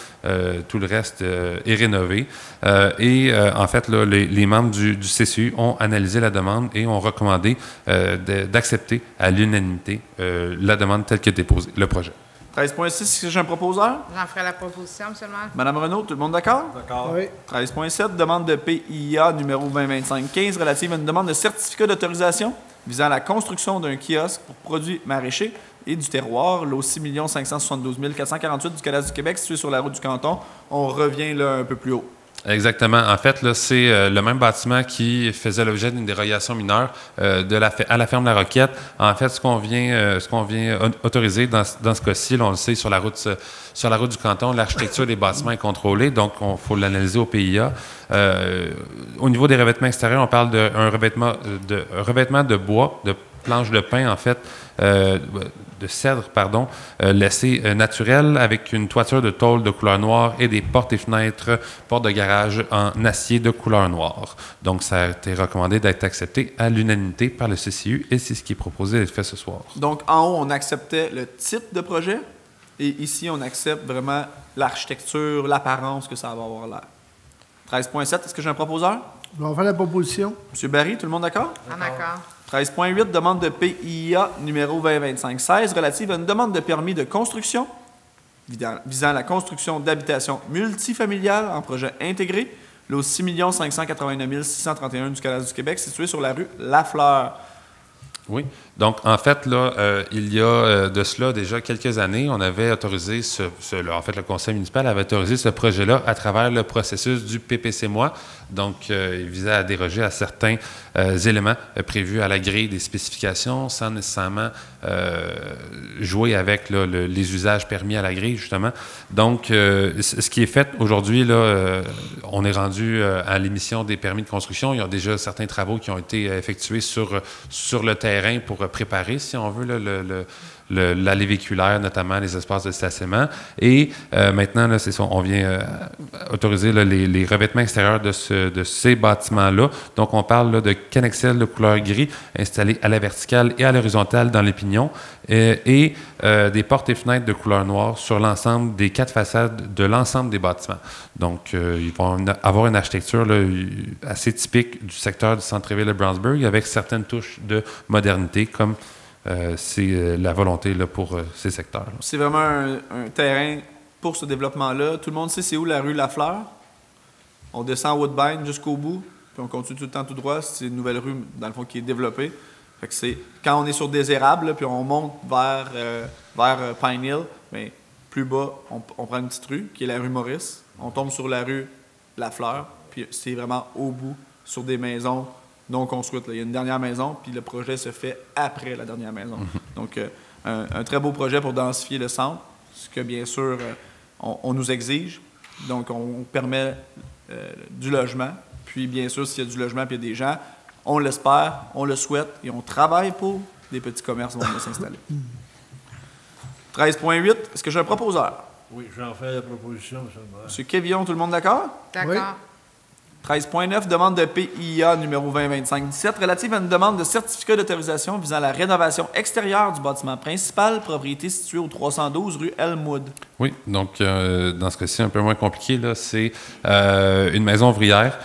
Tout le reste est rénové. En fait, là, les membres du CCU ont analysé la demande et ont recommandé d'accepter à l'unanimité la demande telle que déposée, le projet. 13.6, est-ce que j'ai un proposeur? J'en ferai la proposition, M. le maire. Mme Renaud, tout le monde d'accord? D'accord. Oui. 13.7, demande de PIA numéro 2025-15, relative à une demande de certificat d'autorisation visant la construction d'un kiosque pour produits maraîchers et du terroir, lot 6 572 448 du Cadastre du Québec, situé sur la route du Canton. On revient là un peu plus haut. Exactement. En fait, là, c'est le même bâtiment qui faisait l'objet d'une dérogation mineure à la ferme La Roquette. En fait, ce qu'on vient autoriser dans ce cas-ci, là, on le sait, sur la route du canton, l'architecture des bâtiments est contrôlée, donc il faut l'analyser au PIA. Au niveau des revêtements extérieurs, on parle d'un revêtement de bois, de planche de pin, en fait, de cèdre, pardon, laissé naturel avec une toiture de tôle de couleur noire et des portes et fenêtres, portes de garage en acier de couleur noire. Donc, ça a été recommandé d'être accepté à l'unanimité par le CCU et c'est ce qui est proposé d'être fait ce soir. Donc, en haut, on acceptait le titre de projet et ici, on accepte vraiment l'architecture, l'apparence que ça va avoir l'air. 13.7, est-ce que j'ai un proposeur? On va faire la proposition. M. Barry, tout le monde d'accord? D'accord. 13.8, demande de PIA numéro 2025-16, relative à une demande de permis de construction visant la construction d'habitations multifamiliales en projet intégré, lot 6 589 631 du Cadastre du Québec, situé sur la rue Lafleur. Oui. Donc, en fait, là, il y a de cela déjà quelques années, on avait autorisé en fait, le conseil municipal avait autorisé ce projet-là à travers le processus du PPC-MOI. Donc, il visait à déroger à certains éléments prévus à la grille des spécifications sans nécessairement jouer avec là, les usages permis à la grille, justement. Donc, ce qui est fait aujourd'hui, là, on est rendu à l'émission des permis de construction. Il y a déjà certains travaux qui ont été effectués sur le terrain pour préparer, si on veut, l'allée véhiculaire, notamment les espaces de stationnement. Et maintenant, là, c'est ça, on vient autoriser là, les revêtements extérieurs de ces bâtiments-là. Donc, on parle là, de cannexel de couleur gris installés à la verticale et à l'horizontale dans les pignons et des portes et fenêtres de couleur noire sur l'ensemble des 4 façades de l'ensemble des bâtiments. Donc, ils vont avoir une architecture là, assez typique du secteur du centre-ville de Brownsburg avec certaines touches de modernité comme c'est la volonté là, pour ces secteurs. C'est vraiment un terrain pour ce développement-là. Tout le monde sait c'est où la rue Lafleur. On descend Woodbine jusqu'au bout, puis on continue tout le temps tout droit. C'est une nouvelle rue, dans le fond, qui est développée. Fait que c'est quand on est sur Désérable, là, puis on monte vers Pine Hill, bien, plus bas, on prend une petite rue, qui est la rue Maurice. On tombe sur la rue Lafleur, puis c'est vraiment au bout, sur des maisons non construites. Là. Il y a une dernière maison, puis le projet se fait après la dernière maison. Donc, un très beau projet pour densifier le centre, ce que, bien sûr, on nous exige. Donc, on permet du logement. Puis, bien sûr, s'il y a du logement et il y a des gens, on l'espère, on le souhaite et on travaille pour des petits commerces vont venir s'installer. 13.8, est-ce que j'ai un proposeur? Oui, j'en fais la proposition, M. le maire. M. Kévillon, tout le monde d'accord? D'accord. Oui. 13.9, demande de PIA numéro 2025-17 relative à une demande de certificat d'autorisation visant la rénovation extérieure du bâtiment principal, propriété située au 312 rue Elmwood. Oui, donc dans ce cas-ci, un peu moins compliqué, là, c'est une maison ouvrière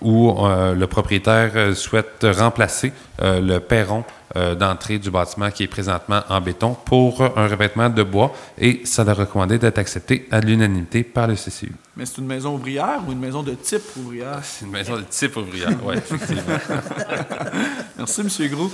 où le propriétaire souhaite remplacer le perron d'entrée du bâtiment qui est présentement en béton pour un revêtement de bois et ça a recommandé d'être accepté à l'unanimité par le CCU. Mais c'est une maison ouvrière ou une maison de type ouvrière? C'est une maison de type ouvrière, oui, effectivement. Merci, M. Gros.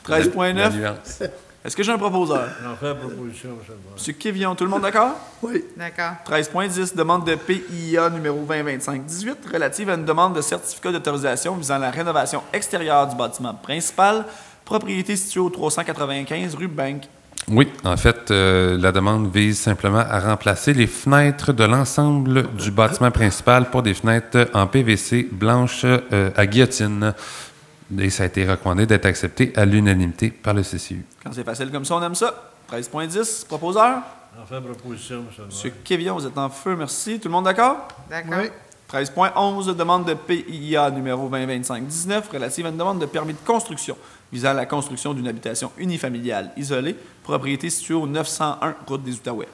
13.9, nuance. est-ce que j'ai un proposeur? J'en fais la proposition, M. le maire. M. Kévillon, tout le monde d'accord? Oui. D'accord. 13.10, demande de PIA numéro 2025-18 relative à une demande de certificat d'autorisation visant la rénovation extérieure du bâtiment principal, propriété située au 395 rue Bank. Oui, en fait, la demande vise simplement à remplacer les fenêtres de l'ensemble du bâtiment principal pour des fenêtres en PVC blanches à guillotine. Et ça a été recommandé d'être accepté à l'unanimité par le CCU. Quand c'est facile comme ça, on aime ça. 13.10, proposeur. J'en fais la proposition, M. le maire. M. Kévillon, vous êtes en feu, merci. Tout le monde d'accord? D'accord. Oui. 13.11, demande de PIA numéro 2025-19 relative à une demande de permis de construction visant la construction d'une habitation unifamiliale isolée, propriété située au 901 route des Outaouais.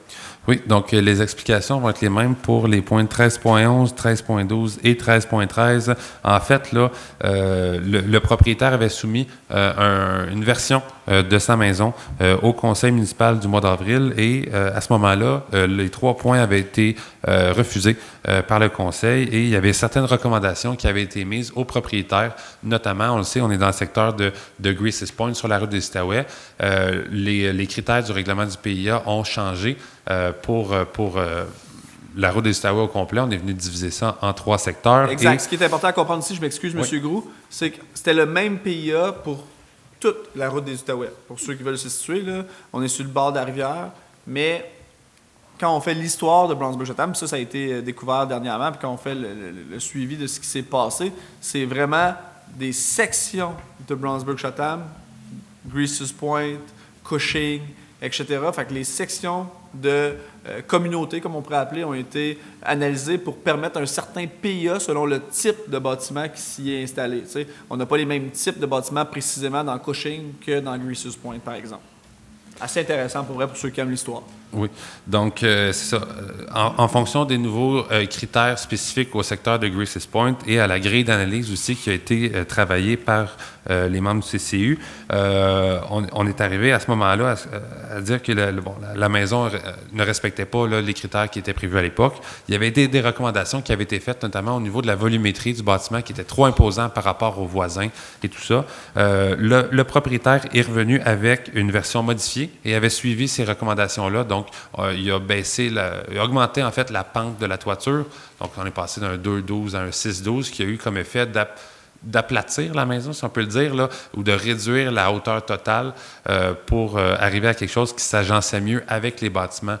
Oui, donc les explications vont être les mêmes pour les points 13.11, 13.12 et 13.13. En fait, là, le propriétaire avait soumis une version de sa maison au conseil municipal du mois d'avril et à ce moment-là, les 3 points avaient été refusés par le conseil et il y avait certaines recommandations qui avaient été mises au propriétaire, notamment, on le sait, on est dans le secteur de Greases Point sur la route des Outaouais. Les critères du règlement du PIA ont changé pour la route des Outaouais au complet. On est venu diviser ça en 3 secteurs. Exact. Et Ce qui est important à comprendre ici, je m'excuse, M. Groux, c'est que c'était le même PIA pour toute la route des Outaouais. Pour ceux qui veulent se situer, là, on est sur le bord de la rivière, mais quand on fait l'histoire de Brownsburg-Chatham, ça a été découvert dernièrement, puis quand on fait le suivi de ce qui s'est passé, c'est vraiment des sections de Brownsburg-Chatham, Greases Point, Cushing, etc. Fait que les sections de communauté, comme on pourrait appeler, ont été analysées pour permettre un certain PIA selon le type de bâtiment qui s'y est installé. T'sais, on n'a pas les mêmes types de bâtiments précisément dans Cushing que dans Greases Point, par exemple. Assez intéressant pour vrai pour ceux qui aiment l'histoire. Oui. Donc, c'est ça. En fonction des nouveaux critères spécifiques au secteur de Greases Point et à la grille d'analyse aussi qui a été travaillée par les membres du CCU, on est arrivé à ce moment-là à dire que la maison ne respectait pas là, les critères qui étaient prévus à l'époque. Il y avait des recommandations qui avaient été faites, notamment au niveau de la volumétrie du bâtiment qui était trop imposant par rapport aux voisins et tout ça. Le propriétaire est revenu avec une version modifiée et avait suivi ces recommandations-là. Donc, il a il a augmenté en fait la pente de la toiture. Donc, on est passé d'un 2,12 à un 6,12 qui a eu comme effet d'aplatir la maison, si on peut le dire, là, ou de réduire la hauteur totale pour arriver à quelque chose qui s'agençait mieux avec les bâtiments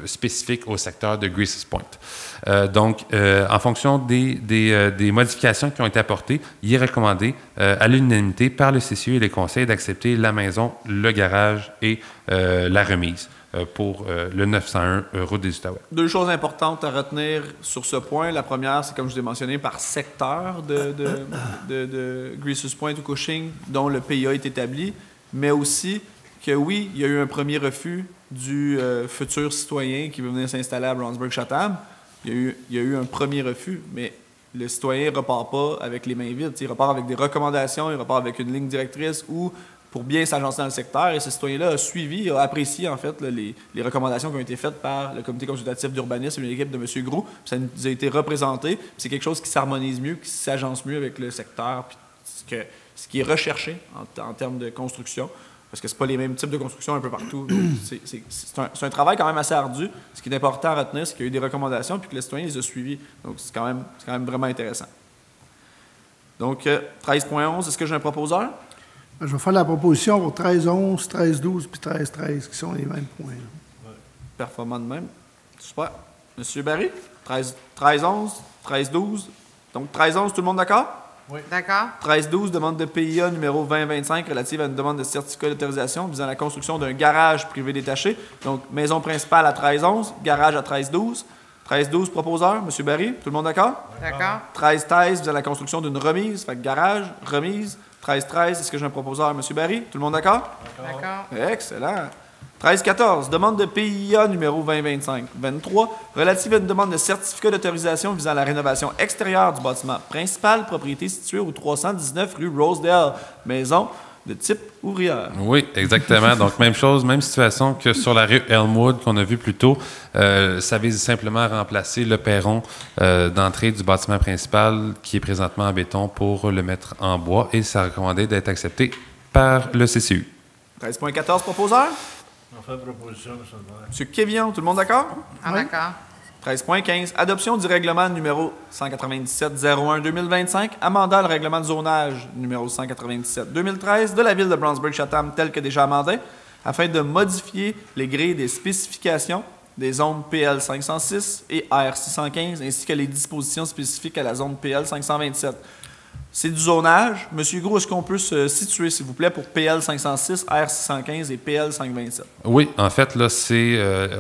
spécifiques au secteur de Greases Point. Donc, en fonction des modifications qui ont été apportées, il est recommandé à l'unanimité par le CCU et les conseils d'accepter la maison, le garage et la remise pour le 901 route des Outaouais. 2 choses importantes à retenir sur ce point. La première, c'est comme je l'ai mentionné, par secteur de Greases Point ou Cushing, dont le PIA est établi, mais aussi que oui, il y a eu un premier refus du futur citoyen qui veut venir s'installer à Brownsburg-Chatham. Il y a eu un premier refus, mais le citoyen ne repart pas avec les mains vides. Il repart avec des recommandations, il repart avec une ligne directrice où pour bien s'agencer dans le secteur. Et ce citoyen-là a suivi, a apprécié en fait là, les recommandations qui ont été faites par le comité consultatif d'urbanisme et l'équipe de M. Groux. Puis ça nous a été représenté. Puis c'est quelque chose qui s'harmonise mieux, qui s'agence mieux avec le secteur, puis ce qui est recherché en termes de construction. Parce que ce pas les mêmes types de construction un peu partout. C'est un travail quand même assez ardu. Ce qui est important à retenir, c'est qu'il y a eu des recommandations puis que le citoyen les a suivies. Donc, c'est quand même vraiment intéressant. Donc, 13.11, est-ce que j'ai un proposeur? Je vais faire la proposition pour 13.11, 13.12 puis 13.13, qui sont les mêmes points. Ouais. Performant de même. Super. Monsieur Barry, 13.11, 13.12. Donc, 13.11, tout le monde d'accord? Oui. D'accord. 13.12, demande de PIA numéro 2025 relative à une demande de certificat d'autorisation visant la construction d'un garage privé détaché. Donc, maison principale à 13.11, garage à 13.12. 13.12, proposeur, M. Barry, tout le monde d'accord? D'accord. 13.13, visant la construction d'une remise, fait que garage, remise. 13.13, est-ce que j'ai un proposeur, M. Barry? Tout le monde d'accord? D'accord. Excellent. 13.14, demande de PIA numéro 2025. 23, relative à une demande de certificat d'autorisation visant la rénovation extérieure du bâtiment principal, propriété située au 319 rue Rosedale, maison de type ouvrière. Oui, exactement. Donc, même chose, même situation que sur la rue Elmwood qu'on a vu plus tôt. Ça vise simplement à remplacer le perron d'entrée du bâtiment principal qui est présentement en béton pour le mettre en bois et ça a recommandé d'être accepté par le CCU. 13.14, proposeur. On fait proposition, M. le maire. M. Kévion, tout le monde d'accord? Ah, d'accord. 13.15, adoption du règlement numéro 197-01-2025, amendant le règlement de zonage numéro 197-2013 de la ville de Brownsburg-Chatham tel que déjà amendé, afin de modifier les grilles des spécifications des zones PL 506 et R 615, ainsi que les dispositions spécifiques à la zone PL 527. C'est du zonage. Monsieur Gros, est-ce qu'on peut se situer, s'il vous plaît, pour PL 506, R 615 et PL 527? Oui, en fait, là,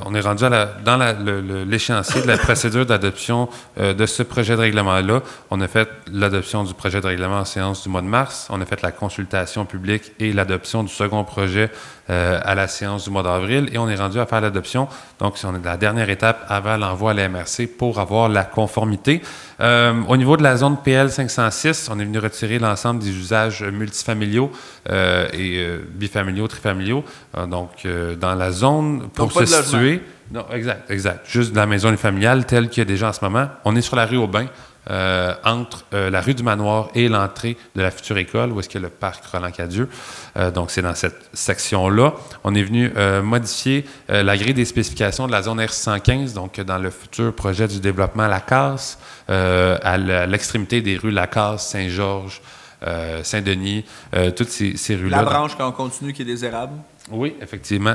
on est rendu dans l'échéancier de la procédure d'adoption de ce projet de règlement-là. On a fait l'adoption du projet de règlement en séance du mois de mars. On a fait la consultation publique et l'adoption du second projet à la séance du mois d'avril. Et on est rendu à faire l'adoption. Donc, on est la dernière étape avant l'envoi à la MRC pour avoir la conformité. Au niveau de la zone PL 506, on est venu retirer l'ensemble des usages multifamiliaux et bifamiliaux, trifamiliaux. Donc, dans la zone pour se situer... Non, exact. Juste la maison familiale telle qu'il y a déjà en ce moment. On est sur la rue Aubin, entre la rue du Manoir et l'entrée de la future école, où est-ce qu'il y a le parc Roland-Cadieux. Donc, c'est dans cette section-là. On est venu modifier la grille des spécifications de la zone R615, donc dans le futur projet du développement Lacasse, à l'extrémité des rues Lacasse, Saint-Georges, Saint-Denis, toutes ces rues-là. La branche, quand on continue, qui est des érables. Oui, effectivement,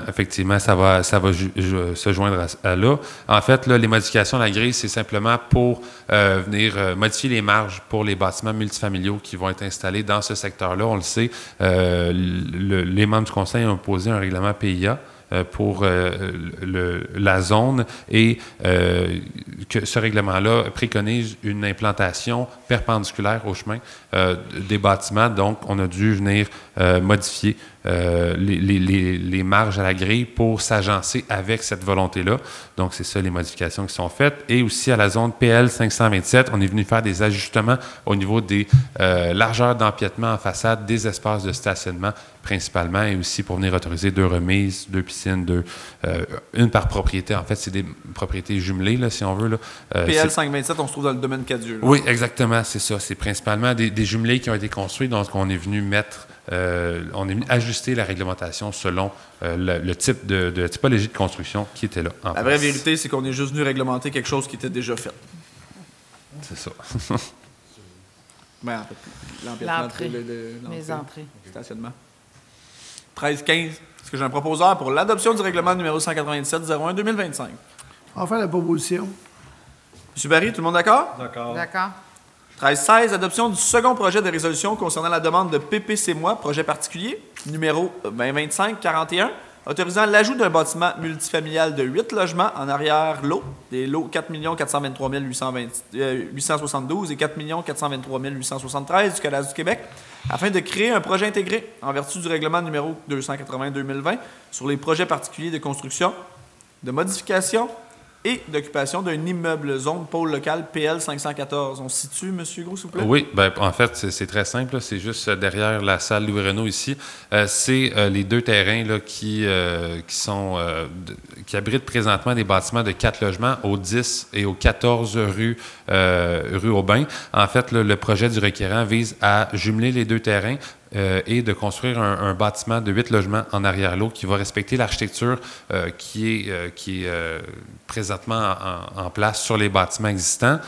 ça va se joindre à là. En fait, là, les modifications à la grille, c'est simplement pour venir modifier les marges pour les bâtiments multifamiliaux qui vont être installés dans ce secteur-là. On le sait, les membres du Conseil ont posé un règlement PIA pour la zone et que ce règlement-là préconise une implantation perpendiculaire au chemin des bâtiments. Donc, on a dû venir modifier les marges à la grille pour s'agencer avec cette volonté-là. Donc, c'est ça les modifications qui sont faites. Et aussi à la zone PL 527, on est venu faire des ajustements au niveau des largeurs d'empiètement en façade, des espaces de stationnement principalement, et aussi pour venir autoriser 2 remises, 2 piscines, une par propriété. En fait, c'est des propriétés jumelées, là, si on veut. Là. PL 527, on se trouve dans le domaine Cadieux. Là. Oui, exactement, c'est ça. C'est principalement des jumelés qui ont été construits, donc on est venu ajuster la réglementation selon le type de typologie de construction qui était là. La vraie vérité, c'est qu'on est juste venu réglementer quelque chose qui était déjà fait. C'est ça. Ben, en fait, l'entrée. Les entrées. Stationnement. 13-15. Est-ce que j'ai un proposeur pour l'adoption du règlement numéro 197-01-2025? On va faire la proposition. M. Barry, tout le monde d'accord? D'accord. 13-16, adoption du second projet de résolution concernant la demande de PPC Moi, projet particulier, numéro 2025-41, autorisant l'ajout d'un bâtiment multifamilial de 8 logements en arrière-lot, des lots 4 423 872 et 4 423 873 du Cadastre du Québec, afin de créer un projet intégré en vertu du règlement numéro 280-2020 sur les projets particuliers de construction, de modification et d'occupation d'un immeuble zone pôle local PL 514. On se situe, M. Gros, s'il vous plaît? Oui, ben, en fait, c'est très simple. C'est juste derrière la salle Louis Renault ici. C'est les deux terrains là, qui abritent présentement des bâtiments de 4 logements au 10 et au 14 rue Aubin. En fait, le projet du requérant vise à jumeler les deux terrains et de construire un bâtiment de 8 logements en arrière-lot qui va respecter l'architecture qui est présentement en place sur les bâtiments existants.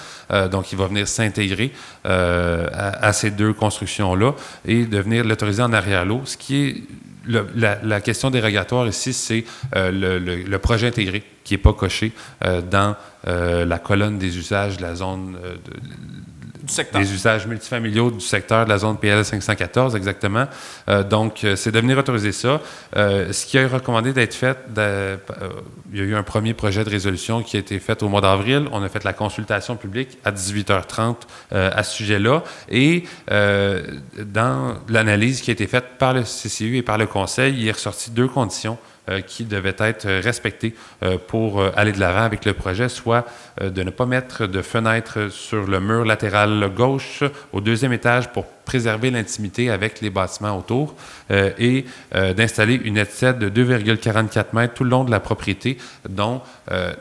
Donc, il va venir s'intégrer à ces deux constructions-là et de venir l'autoriser en arrière-lot. Ce qui est la question dérogatoire ici, c'est le projet intégré qui n'est pas coché dans la colonne des usages de la zone du secteur. Des usages multifamiliaux du secteur de la zone PL 514, exactement. Donc, c'est de venir autoriser ça. Ce qui est recommandé d'être fait, il y a eu un premier projet de résolution qui a été fait au mois d'avril. On a fait la consultation publique à 18h30 à ce sujet-là. Et dans l'analyse qui a été faite par le CCU et par le Conseil, il est ressorti 2 conditions qui devaient être respectées pour aller de l'avant avec le projet, soit de ne pas mettre de fenêtre sur le mur latéral gauche au 2e étage pour préserver l'intimité avec les bâtiments autour et d'installer une étiquette de 2,44 mètres tout le long de la propriété, dont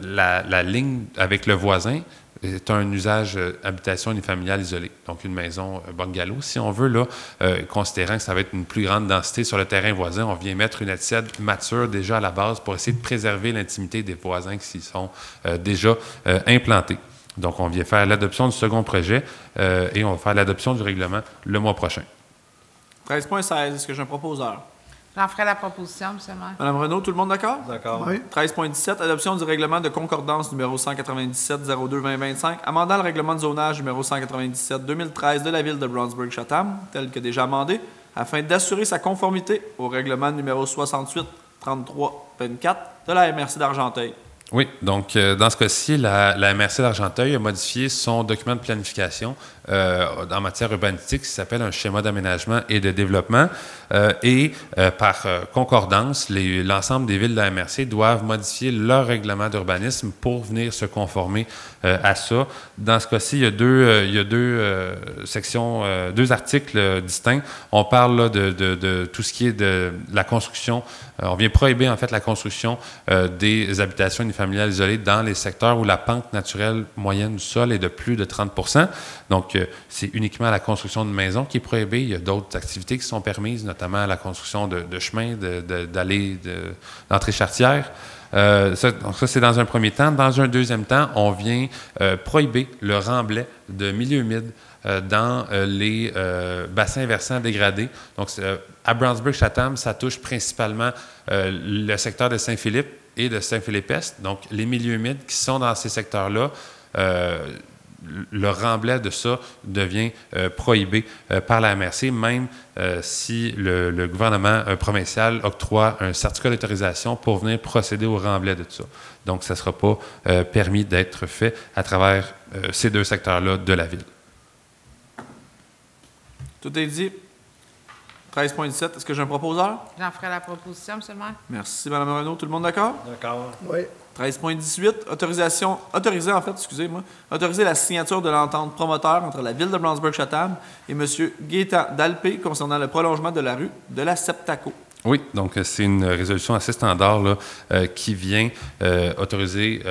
la ligne avec le voisin est un usage habitation unifamiliale isolée, donc une maison bungalow. Si on veut, là, considérant que ça va être une plus grande densité sur le terrain voisin, on vient mettre une étiquette mature déjà à la base pour essayer de préserver l'intimité des voisins qui s'y sont déjà implantés. Donc, on vient faire l'adoption du second projet et on va faire l'adoption du règlement le mois prochain. 13.16, est-ce que j'ai un proposeur? J'en ferai la proposition, M. le maire. Mme Renaud, tout le monde d'accord? D'accord. Oui. 13.17, adoption du règlement de concordance numéro 197-02-2025, amendant le règlement de zonage numéro 197-2013 de la ville de Brownsburg-Chatham, tel que déjà amendé, afin d'assurer sa conformité au règlement numéro 68-33-24 de la MRC d'Argenteuil. Oui, donc dans ce cas-ci, la MRC d'Argenteuil a modifié son document de planification en matière urbanistique qui s'appelle un schéma d'aménagement et de développement. Par concordance, l'ensemble des villes de la MRC doivent modifier leur règlement d'urbanisme pour venir se conformer à ça. Dans ce cas-ci, il y a deux sections, 2 articles distincts. On parle là, de tout ce qui est de la construction. On vient prohiber en fait la construction des habitations unifamiliales isolées dans les secteurs où la pente naturelle moyenne du sol est de plus de 30 %. Donc, c'est uniquement la construction de maisons qui est prohibée. Il y a d'autres activités qui sont permises, notamment la construction de chemins, d'allées, d'entrées charretières. Donc ça, c'est dans un premier temps. Dans un deuxième temps, on vient prohiber le remblai de milieux humides dans les bassins versants dégradés. Donc, à Brownsburg-Chatham, ça touche principalement le secteur de Saint-Philippe et de Saint-Philippe-Est. Donc, les milieux humides qui sont dans ces secteurs-là, le remblai de ça devient prohibé par la MRC, même si le gouvernement provincial octroie un certificat d'autorisation pour venir procéder au remblai de tout ça. Donc, ça ne sera pas permis d'être fait à travers ces 2 secteurs-là de la ville. Tout est dit. 13.17, est-ce que j'ai un proposeur? J'en ferai la proposition, M. le maire. Merci, Mme Renaud. Tout le monde d'accord? D'accord. Oui. 13.18, autoriser la signature de l'entente promoteur entre la ville de Brownsburg-Chatham et M. Gaétan Dalpé concernant le prolongement de la rue de la Septaco. Oui, donc c'est une résolution assez standard là, qui vient autoriser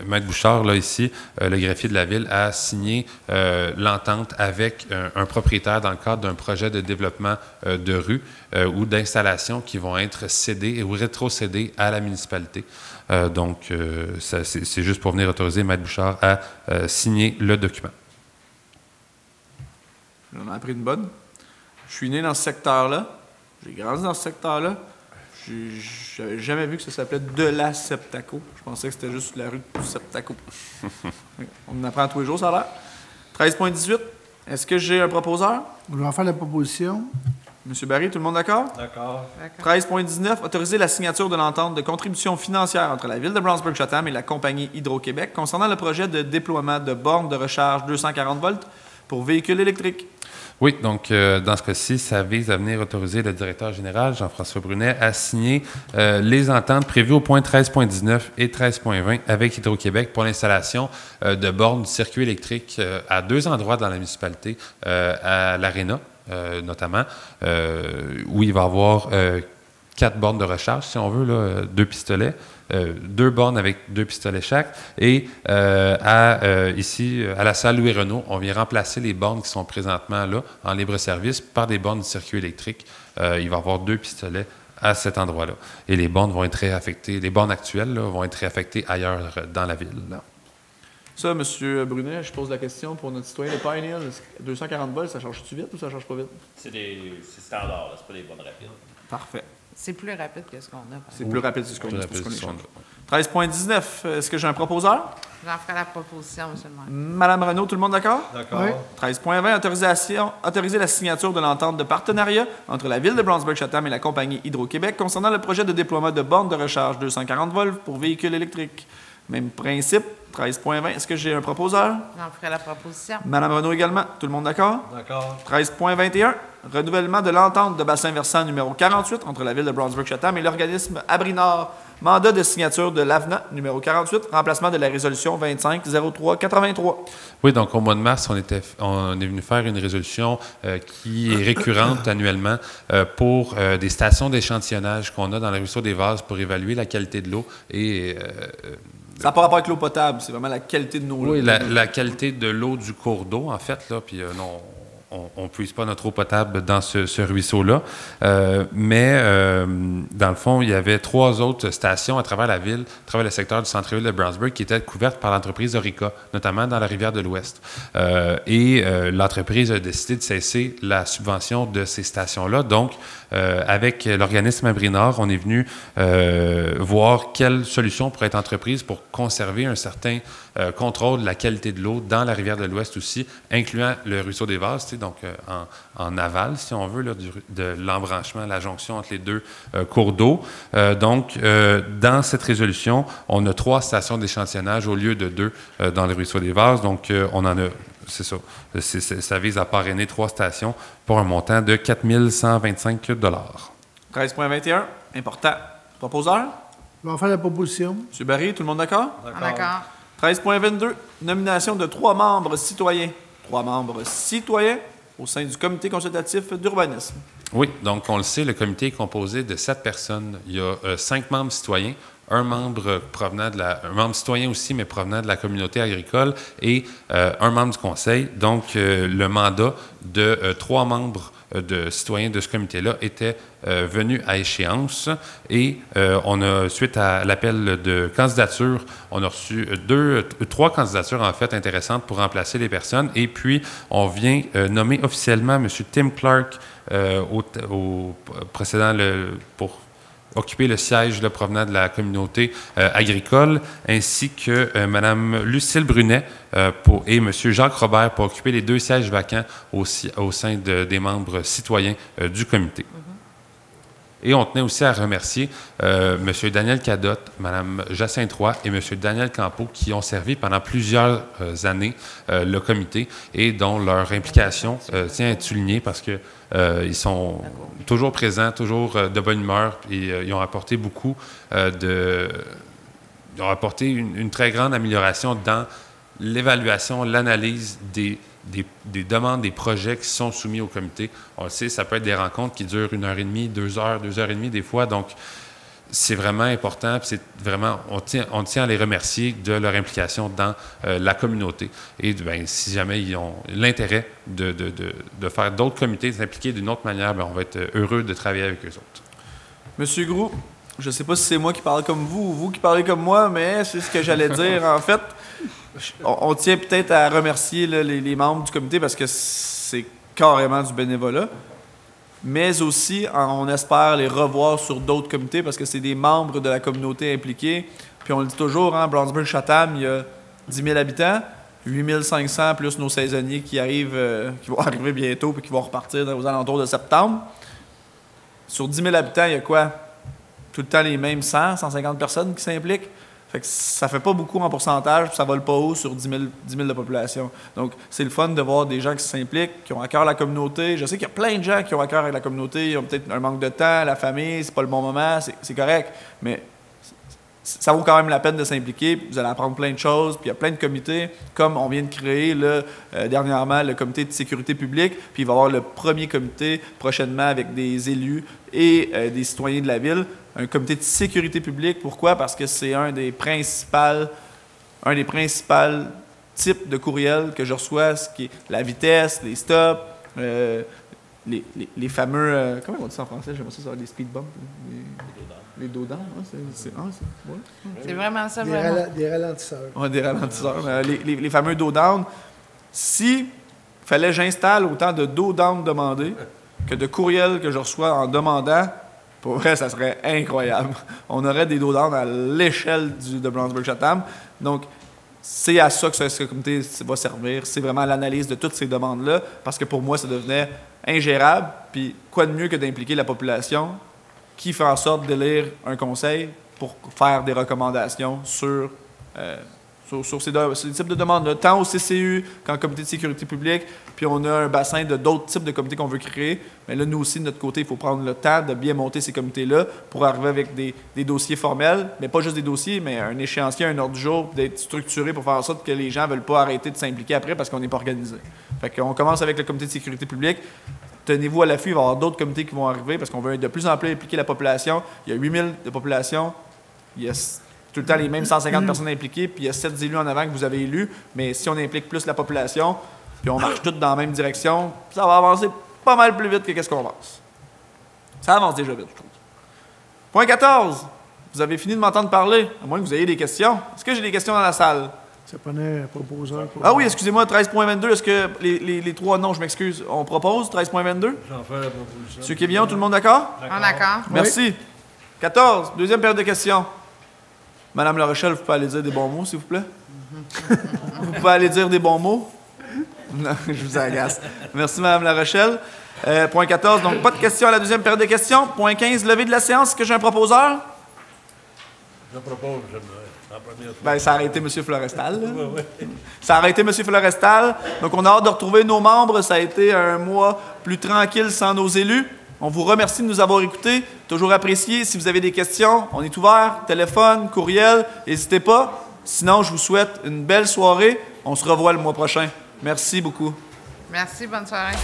Maître Bouchard, là, ici, le greffier de la ville, à signer l'entente avec un propriétaire dans le cadre d'un projet de développement de rue ou d'installation qui vont être cédés ou rétrocédés à la municipalité. Donc, c'est juste pour venir autoriser Maître Bouchard à signer le document. J'en ai appris une bonne. Je suis né dans ce secteur-là. J'ai grandi dans ce secteur-là. Je n'avais jamais vu que ça s'appelait de la Septaco. Je pensais que c'était juste la rue du Septaco. On en apprend tous les jours, ça a l'air. 13.18. Est-ce que j'ai un proposeur? Je vais en faire la proposition. M. Barry, tout le monde d'accord? D'accord. 13.19. Autoriser la signature de l'entente de contribution financière entre la ville de Brownsburg-Chatham et la compagnie Hydro-Québec concernant le projet de déploiement de bornes de recharge 240 volts pour véhicules électriques. Oui, donc dans ce cas-ci, ça vise à venir autoriser le directeur général, Jean-François Brunet, à signer les ententes prévues au point 13.19 et 13.20 avec Hydro-Québec pour l'installation de bornes de circuit électrique à 2 endroits dans la municipalité, à l'Aréna notamment, où il va y avoir 4 bornes de recharge, si on veut, là, 2 pistolets. 2 bornes avec 2 pistolets chaque. Et ici, à la salle Louis-Renault, on vient remplacer les bornes qui sont présentement là, en libre-service, par des bornes de circuit électrique. Il va y avoir 2 pistolets à cet endroit-là. Et les bornes vont être réaffectées, les bornes actuelles là, vont être réaffectées ailleurs dans la ville. Là. Ça, M. Brunet, je pose la question pour notre citoyen de Pine Hill. 240 volts, ça charge-tu vite ou ça charge pas vite? C'est standard, c'est pas des bornes rapides. Parfait. C'est plus rapide que ce qu'on a. C'est plus rapide que ce qu'on a. Plus rapide que ce qu'on a. 13.19, est-ce que j'ai un proposeur? J'en ferai la proposition, M. le maire. Madame Renaud, tout le monde d'accord? D'accord. Oui. 13.20, autoriser la signature de l'entente de partenariat entre la Ville de Brownsburg-Chatham et la compagnie Hydro-Québec concernant le projet de déploiement de bornes de recharge 240 volts pour véhicules électriques. Même principe, 13.20. Est-ce que j'ai un proposeur? J'en ferai la proposition. Madame Renaud également. Tout le monde d'accord? D'accord. 13.21. Renouvellement de l'entente de bassin versant numéro 48 entre la Ville de Brownsburg-Chatham et l'organisme Abri-Nord. Mandat de signature de l'AVNA numéro 48, remplacement de la résolution 25-03-83. Oui, donc au mois de mars, on est venu faire une résolution qui est récurrente annuellement pour des stations d'échantillonnage qu'on a dans le ruisseau des Vases pour évaluer la qualité de l'eau et Ça n'a pas rapport avec l'eau potable, c'est vraiment la qualité de nos eaux. oui, la qualité de l'eau du cours d'eau, en fait, là, puis non, on ne puise pas notre eau potable dans ce ruisseau-là. Mais, dans le fond, il y avait 3 autres stations à travers la ville, à travers le secteur du centre-ville de Brownsburg, qui étaient couvertes par l'entreprise Orica, notamment dans la rivière de l'Ouest. L'entreprise a décidé de cesser la subvention de ces stations-là. Donc, avec l'organisme Abri-Nord, on est venu voir quelle solution pourrait être entreprise pour conserver un certain contrôle de la qualité de l'eau dans la rivière de l'Ouest aussi, incluant le ruisseau des Vases, donc en aval, si on veut, là, de l'embranchement, la jonction entre les 2 cours d'eau. Dans cette résolution, on a 3 stations d'échantillonnage au lieu de 2 dans le ruisseau des Vases. Donc, on en a, c'est ça. Ça vise à parrainer 3 stations pour un montant de 4 125 $. 13.21, important. Proposeur? Je vais faire la proposition. M. Barry, tout le monde d'accord? D'accord. 13.22, nomination de 3 membres citoyens. 3 membres citoyens au sein du comité consultatif d'urbanisme. Oui, donc on le sait, le comité est composé de 7 personnes. Il y a 5 membres citoyens, un membre citoyen aussi, mais provenant de la communauté agricole, et un membre du conseil. Donc, le mandat de 3 membres de citoyens de ce comité-là était venu à échéance. Et on a, suite à l'appel de candidature, on a reçu 3 candidatures, en fait, intéressantes pour remplacer les personnes. Et puis, on vient nommer officiellement M. Tim Clark au précédent pour occuper le siège là, provenant de la communauté agricole, ainsi que Mme Lucille Brunet et M. Jacques Robert pour occuper les 2 sièges vacants au sein des membres citoyens du comité. Et on tenait aussi à remercier M. Daniel Cadotte, Mme Jacinthe Roy et M. Daniel Campeau qui ont servi pendant plusieurs années le comité et dont leur implication tient à être soulignée parce que ils sont toujours présents, toujours de bonne humeur et ils ont apporté beaucoup ils ont apporté une très grande amélioration dans l'évaluation, l'analyse des demandes, des projets qui sont soumis au comité. On le sait, ça peut être des rencontres qui durent 1h30, 2 heures, 2h30 des fois. Donc, c'est vraiment important. Puis c'est vraiment, on tient à les remercier de leur implication dans la communauté. Et bien, si jamais ils ont l'intérêt de faire d'autres comités, de s'impliquer d'une autre manière, bien, on va être heureux de travailler avec eux autres. Monsieur Groux, je ne sais pas si c'est moi qui parle comme vous ou vous qui parlez comme moi, mais c'est ce que j'allais dire. En fait, on tient peut-être à remercier là, les membres du comité parce que c'est carrément du bénévolat. Mais aussi, on espère les revoir sur d'autres comités parce que c'est des membres de la communauté impliqués. Puis on le dit toujours, Brownsburg-Chatham, il y a 10 000 habitants, 8 500 plus nos saisonniers qui vont arriver bientôt et qui vont repartir aux alentours de septembre. Sur 10 000 habitants, il y a quoi? Tout le temps les mêmes 100, 150 personnes qui s'impliquent. Fait que ça fait pas beaucoup en pourcentage, puis ça vole pas haut sur 10 000 de population. Donc, c'est le fun de voir des gens qui s'impliquent, qui ont à cœur la communauté. Je sais qu'il y a plein de gens qui ont à cœur avec la communauté, ils ont peut-être un manque de temps, la famille, c'est pas le bon moment, c'est correct, mais ça vaut quand même la peine de s'impliquer. Vous allez apprendre plein de choses, puis il y a plein de comités, comme on vient de créer là, dernièrement le comité de sécurité publique, puis il va y avoir le premier comité prochainement avec des élus et des citoyens de la ville, un comité de sécurité publique. Pourquoi? Parce que c'est un des principaux types de courriels que je reçois, ce qui est la vitesse, les stops, les fameux... comment on dit ça en français? J'aimerais ça savoir, les speed bumps. Les dos down, hein? C'est vraiment ça, vraiment. Des ralentisseurs. Ouais, des ralentisseurs. Les fameux dos down. Si fallait j'installe autant de dos down demandés que de courriels que je reçois en demandant, pour vrai, ça serait incroyable. On aurait des dos down à l'échelle de Brownsburg-Chatham. Donc, c'est à ça que ce comité va servir. C'est vraiment l'analyse de toutes ces demandes-là, parce que pour moi, ça devenait ingérable. Puis, quoi de mieux que d'impliquer la population qui fait en sorte d'élire un conseil pour faire des recommandations sur ces types de demandes-là, tant au CCU qu'en comité de sécurité publique, puis on a un bassin de d'autres types de comités qu'on veut créer. Mais là, nous aussi, de notre côté, il faut prendre le temps de bien monter ces comités-là pour arriver avec des dossiers formels, mais pas juste des dossiers, mais un échéancier, un ordre du jour, d'être structuré pour faire en sorte que les gens ne veulent pas arrêter de s'impliquer après parce qu'on n'est pas organisé. Fait qu'on commence avec le comité de sécurité publique. Tenez-vous à l'affût, il va y avoir d'autres comités qui vont arriver parce qu'on veut de plus en plus impliquer la population. Il y a 8000 de population, il y a tout le temps les mêmes 150 personnes impliquées, puis il y a 7 élus en avant que vous avez élus. Mais si on implique plus la population, puis on marche tous dans la même direction, ça va avancer pas mal plus vite que qu'est-ce qu'on pense. Ça avance déjà vite, je trouve. Point 14. Vous avez fini de m'entendre parler, à moins que vous ayez des questions. Est-ce que j'ai des questions dans la salle? Ça prenait un proposeur pour... Ah oui, excusez-moi, 13.22, est-ce que les trois... Non, je m'excuse. On propose 13.22? J'en fais la proposition. Monsieur Quévillon, tout le monde d'accord? On est d'accord. Merci. 14, deuxième période de questions. Madame La Rochelle, vous pouvez aller dire des bons mots, s'il vous plaît? Vous pouvez aller dire des bons mots? Non, je vous agace. Merci, Madame La Rochelle. Point 14, donc pas de questions à la deuxième période de questions. Point 15, levée de la séance. Est-ce que j'ai un proposeur? Je propose, en première fois. Ben, ça a arrêté M. Florestal. Ça a arrêté M. Florestal. Donc, on a hâte de retrouver nos membres. Ça a été un mois plus tranquille sans nos élus. On vous remercie de nous avoir écoutés. Toujours apprécié. Si vous avez des questions, on est ouvert. Téléphone, courriel, n'hésitez pas. Sinon, je vous souhaite une belle soirée. On se revoit le mois prochain. Merci beaucoup. Merci, bonne soirée.